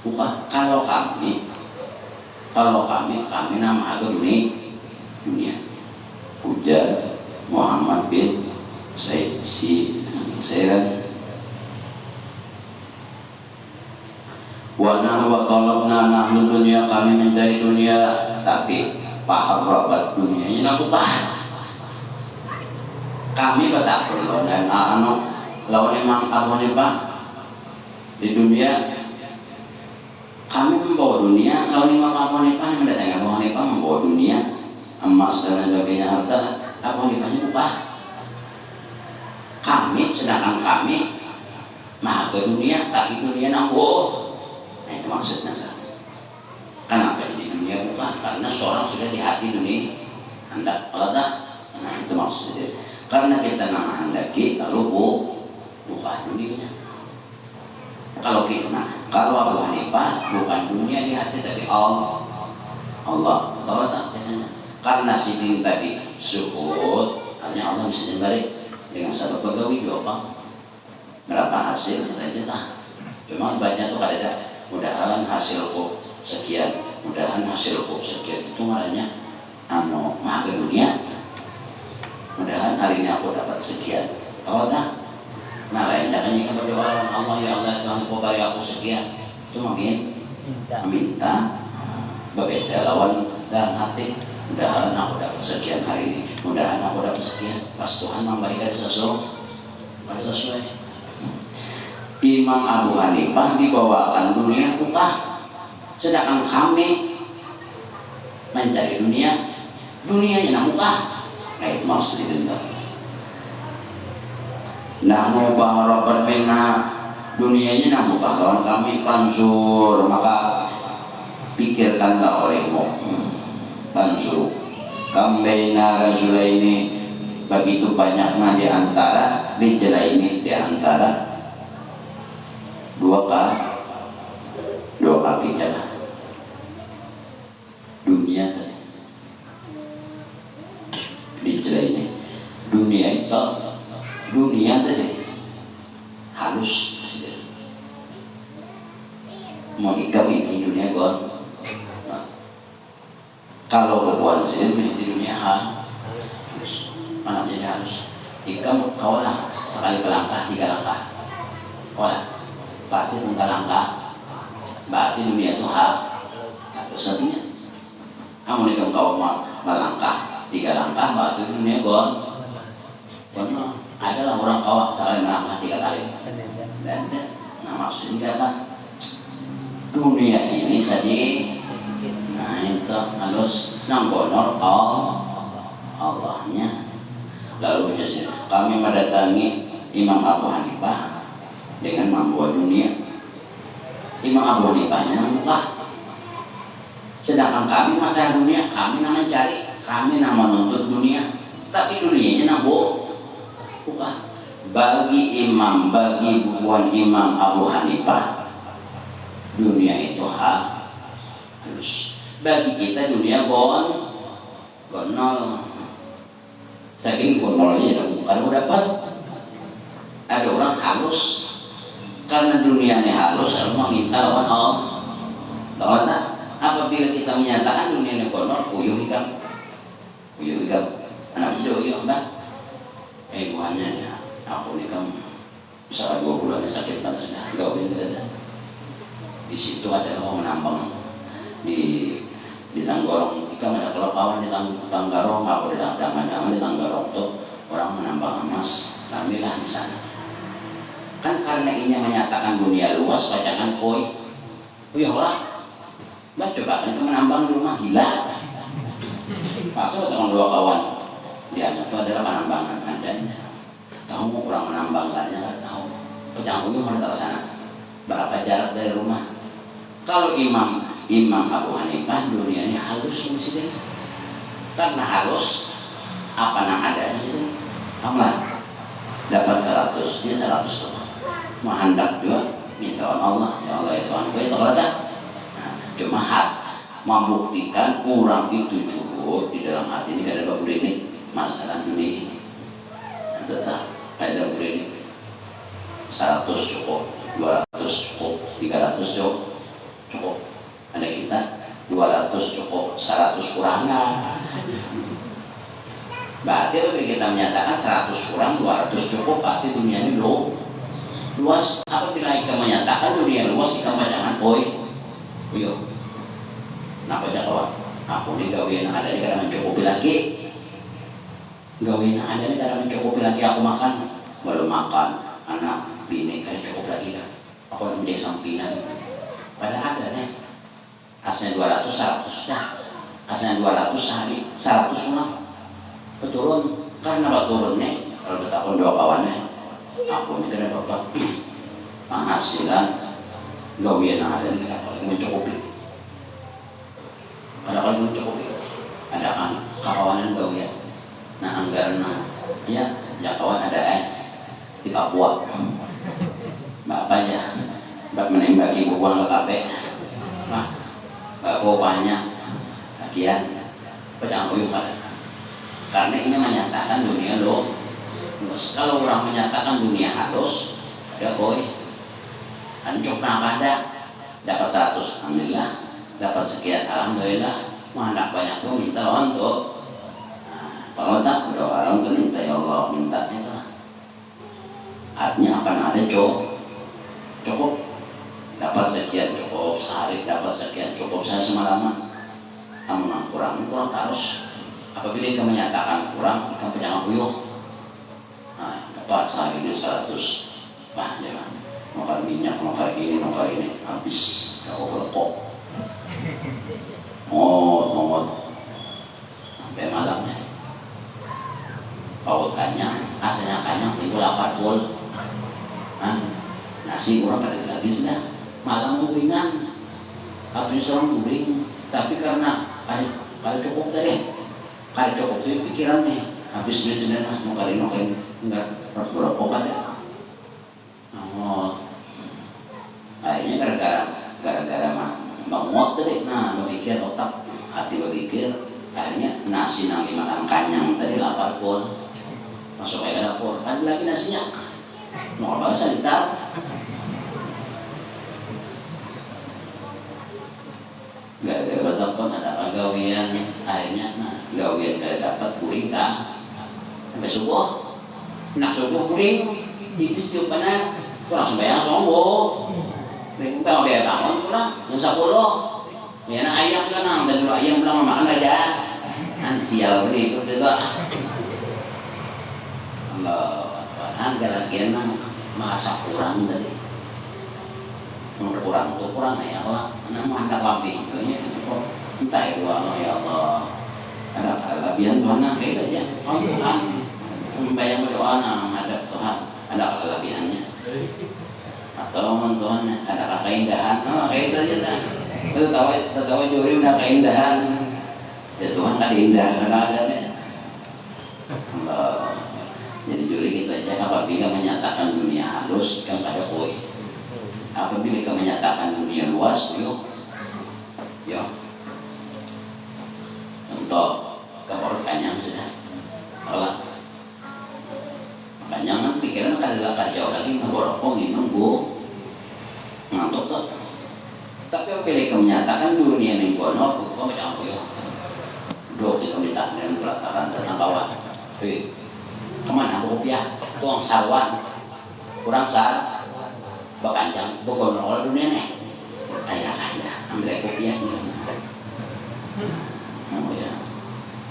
buka. Kalau kami nama agak dunia. Ujar Muhammad bin Sairan wa talabna nahnu dunia, kami mencari dunia tapi paharabat dunia ini buka. Kami betakun dan lawan Imam Abu Hanifah di dunia. Kami membawa dunia, lawan Imam Abu Hanifah yang mendatangi Abu Hanifah membawa dunia, emas dan sebagainya, harta. Abu Hanifahnya buka. Kami sedangkan kami mah ke dunia tapi dunia nambah. Nah itu maksudnya. Kenapa jadi dunia buka? Karena seorang sudah di hati dunia hendak pelata. Nah itu maksudnya. Karena kita nama hendaki lalu buka dunia. Kalau kita, kalau Abu Hanifah bukan dunia di hati tapi Allah. Tahu tak biasanya? Karena sidin tadi suhud, hanya Allah bisa balik dengan sabab pegawai juga berapa hasil saja tak. Cuma banyak tuh kada ada. Mudahan hasilku sekian, mudahan hasilku sekian, itu marahnya maha dunia. Mudahan hari ini aku dapat sekian. Tahu tak? Nah lainnya kan jika berdoa lawan Allah, ya Allah Tuhan kau beri aku sekian, itu meminta berbeda lawan dalam hati. Mudahan aku dapat sekian hari ini, mudahan aku dapat sekian. Pas Tuhan memberikan sesuai. Imam Abu Hanifah dibawakan dunia buka, sedangkan kami mencari dunianya nak buka. Nah itu maksudnya. nahnu baharabat minna, dunianya namu lawan kami pansur, maka pikirkanlah olehmu pansur kambaina rasulaini, begitu banyaknya di antara rijlaini, di antara dua kaki jalan dunia tadi. Rijlaini dunia itu, dunia tadi halus mau ikam ini dunia gon. Kalau kebuan sih di dunia halus, mana jadi halus ikam kawalah sekali kelangkah 3 langkah kawalah pasti tunggal langkah, berarti dunia itu halus artinya. Amun ikam kau melangkah 3 langkah berarti dunia gon. Adalah orang kawak sekali melangkah 3 kali. Dan nah maksudnya apa? Dunia ini sedih. Nah itu halus nanggonor Allahnya. Lalu jadi kami mendatangi Imam Abu Hanifah dengan membawa dunia. Imam Abu Hanifahnya nampak. Sedangkan kami masalah dunia, kami nak mencari, kami nak menuntut dunia. Tapi dunianya nambah. Bukan. Bagi bukuan Imam Abu Hanifah, dunia itu halus. Bagi kita dunia gonol. Saking gonolnya kalau dapat ada orang halus karena dunianya halus, Allah minta lawan Allah. Tahu tak? Apabila kita menyatakan dunianya gonol, uyuh ikam, anak jadi uyuh mbak. Buahnya ya, aku ini kan salah 2 bulan sakit karena sudah gawin tidak. Di situ ada orang menambang di Tanggorong. Ikan ada kalau kawan di Tanggarong, aku di Dangan di Tanggarong tuh orang menambang emas. Kamilah di sana. Kan karena ini menyatakan dunia luas, bacakan koi. Lah, mbak coba kan menambang di rumah gila. Masa dengan 2 kawan. Dia itu adalah penambangan adanya. Tahu mau orang menambangkannya nggak tahu. Pecangkunya mau ke sana. Berapa jarak dari rumah? Kalau Imam Abu Hanifah dunianya halus mesti. Karena halus apa yang ada di sini? Amal dapat 100, dia 100 tuh. Menghendak juga minta Allah, ya Allah ya Tuhan gue itu ada. Nah, cuma membuktikan orang itu cukup di dalam hati ini kada ada ini. Masalah dunia tetap ada boleh 100 cukup, 200 cukup, 300 cukup. Ada kita 200 cukup, 100 kurang. Berarti lebih kita menyatakan 100 kurang, 200 cukup, berarti dunia ini luas. Apabila kita menyatakan dunia luas, kita jangan uyuh. Kenapa jawab? Aku ini gawian ada ini karena mencukupi lagi. Gawin ada nih kadang mencukupi lagi aku makan, belum makan anak bini kada cukup lagi kan, aku udah menjadi sampingan. Padahal ada nih asnya 200 100 dah, asnya 200 sehari 100 lah turun. Karena apa turun nih? Kalau betapun 2 kawannya aku ini kada bapak penghasilan gawin ada nih kada lagi mencukupi, padahal mencukupi ada kan kawanan gawin. Nah anggaran ya kawan ada di Papua bapaknya bak menembak ibu uang ke KP bapaknya bagian pecah uyuh pada. Karena ini menyatakan dunia luas. Kalau orang menyatakan dunia halus ada hancur kenapa ada dapat 100 alhamdulillah, dapat sekian alhamdulillah, mau hendak banyak tuh minta untuk kalau tak doa orang tuh minta ya Allah minta itu lah. Artinya apa ada cukup dapat sekian cukup sehari, dapat sekian cukup saya semalaman. Kamu kurang terus. Apabila kita menyatakan kurang, kita jangan uyuh. Nah, dapat sehari ini 100. Wah, jangan. Nukar minyak, nukar ini habis. Kau berkok. Tunggu sampai malamnya. Paut kanyang, aslinya kanyang timbul 40. pol. Nasi kurang kada lagi sudah. Malam mau ringan. Atau seorang guring, tapi karena kada cukup tadi. Kada cukup itu pikirannya. Habis duit sudah mau kali nokain enggak berapa kada. Akhirnya gara-gara menguat tadi, berpikir otak hati berpikir, akhirnya nasi nang dimakan kanyang tadi lapar pun masuk ke dapur, ada lagi nasinya mau bahasa ditar gara-gara betul ada pagawian, akhirnya gawian kada dapat kuring kah sampai subuh, nak subuh kuring jadi setiap panar kurang sembahyang sombong. Mereka kalau biar bangun pulang jam 10. Ya nak ayam kan nang dan dulu ayam pulang makan aja. Sial ini itu juga. Allah, galak nang masa kurang tadi. Kurang ya Allah. Nama hendak lebih. Entah ya Allah ya Allah. Ada kelebihan Tuhan nak beda aja. Oh Tuhan membayang berdoa nang hadap Tuhan ada kelebihannya. Atau Tuhan ada keindahan, kayak itu aja dah. Tertawa juri udah keindahan, ya Tuhan kan indah karena adanya. Jadi juri gitu aja. Apabila menyatakan dunia halus, kan pada koi. Apabila menyatakan dunia luas, yuk. Untuk kepor kanyang sudah, olah. Jangan pikiran kada jauh lagi ngorokong minum bu ngantuk tuh. Tapi apabila menyatakan dunia ini gonor, kau macam apa ya? Dua kita minta dengan pelataran tentang kawan. Kemana rupiah? Tuang sarwan, kurang sar, bakancang, gonor oleh dunia nih. Ayah ambil rupiah nih.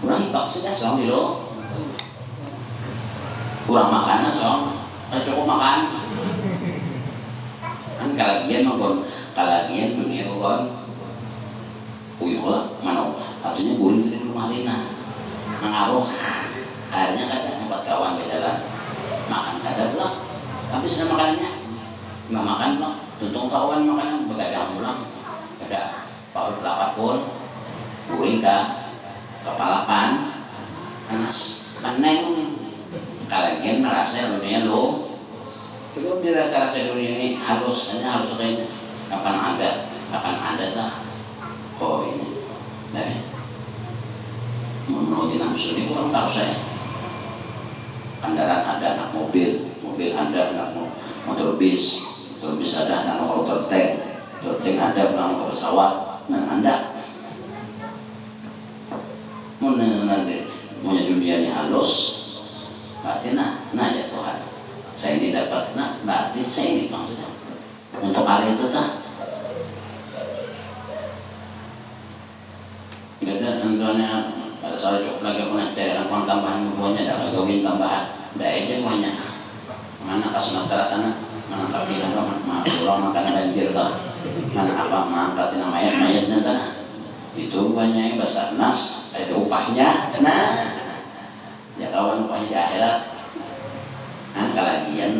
Kurang hibak sudah soal di lo. Kurang makanan soal, ada cukup makan. Kan kalagian dunia bukan uyuh lah, mana artinya guring di rumah lina mengaruh. Akhirnya kadang empat kawan berjalan makan kada pulang, habis sudah makanannya nggak makan pulang, tuntung kawan makanan begadang pulang, ada paut lapat pun guring kepala pan panas paneng. Kalian merasa dunia lo, belum dirasa-rasa dunia ini halus, hanya halus kayaknya. Kapan ada lah. Oh ini, dari menuruti nafsu ini kurang tahu saya. Kendaraan ada, anak mobil ada, anak motor bis ada, anak motor tank ada, pulang ke pesawat, dan anda punya dunia ini halus. Berarti nah ya Tuhan, saya ini dapat berarti saya ini maksudnya untuk hari itu nggak ada tentunya pada soal cukup lagi punya cairan uang tambahan buahnya ada gawin tambahan udah aja semuanya mana ke Sumatera sana mana kami pulang makan banjir lah mana apa mengangkatin mayat dan itu banyak Basarnas ada upahnya ya kawan upahnya di akhirat kalagian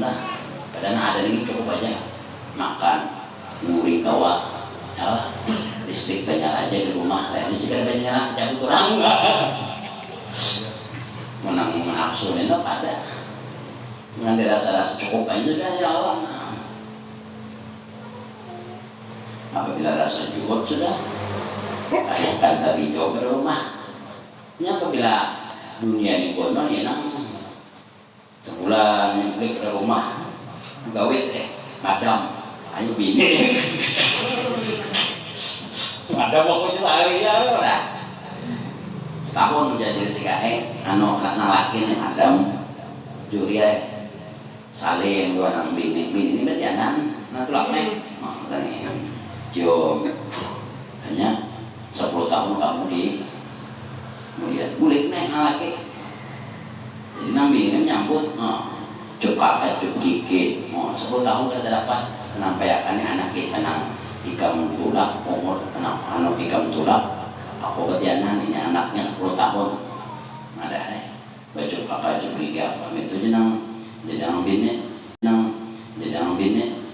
padahal ada lagi cukup aja makan nguri kawa ya listrik banyak aja di rumah listrik banyak cabut orang menang nafsu itu pada dengan dirasa-rasa cukup aja sudah ya Allah. Apabila rasa cukup sudah akan tapi jauh ke rumah ini apabila dunia ini gonor ya nang sebulan balik ke rumah gawit madam ayo bini madam pokoknya sehari ya udah setahun jadi 3 anak laki nih madam juri salim dua nang bini ini berarti anak tulak nih cium hanya 10 tahun kamu di kemudian bulik nih laki jadi nambi ini nyambut cup gigi 10 tahun kita dapat menampayakannya anak kita nang ikam tulak umur anak ikam tulak aku ketianan ini anaknya 10 tahun ada baju kakak cup gigi apa itu jenang jadi ang bini, nang jadi ang bini.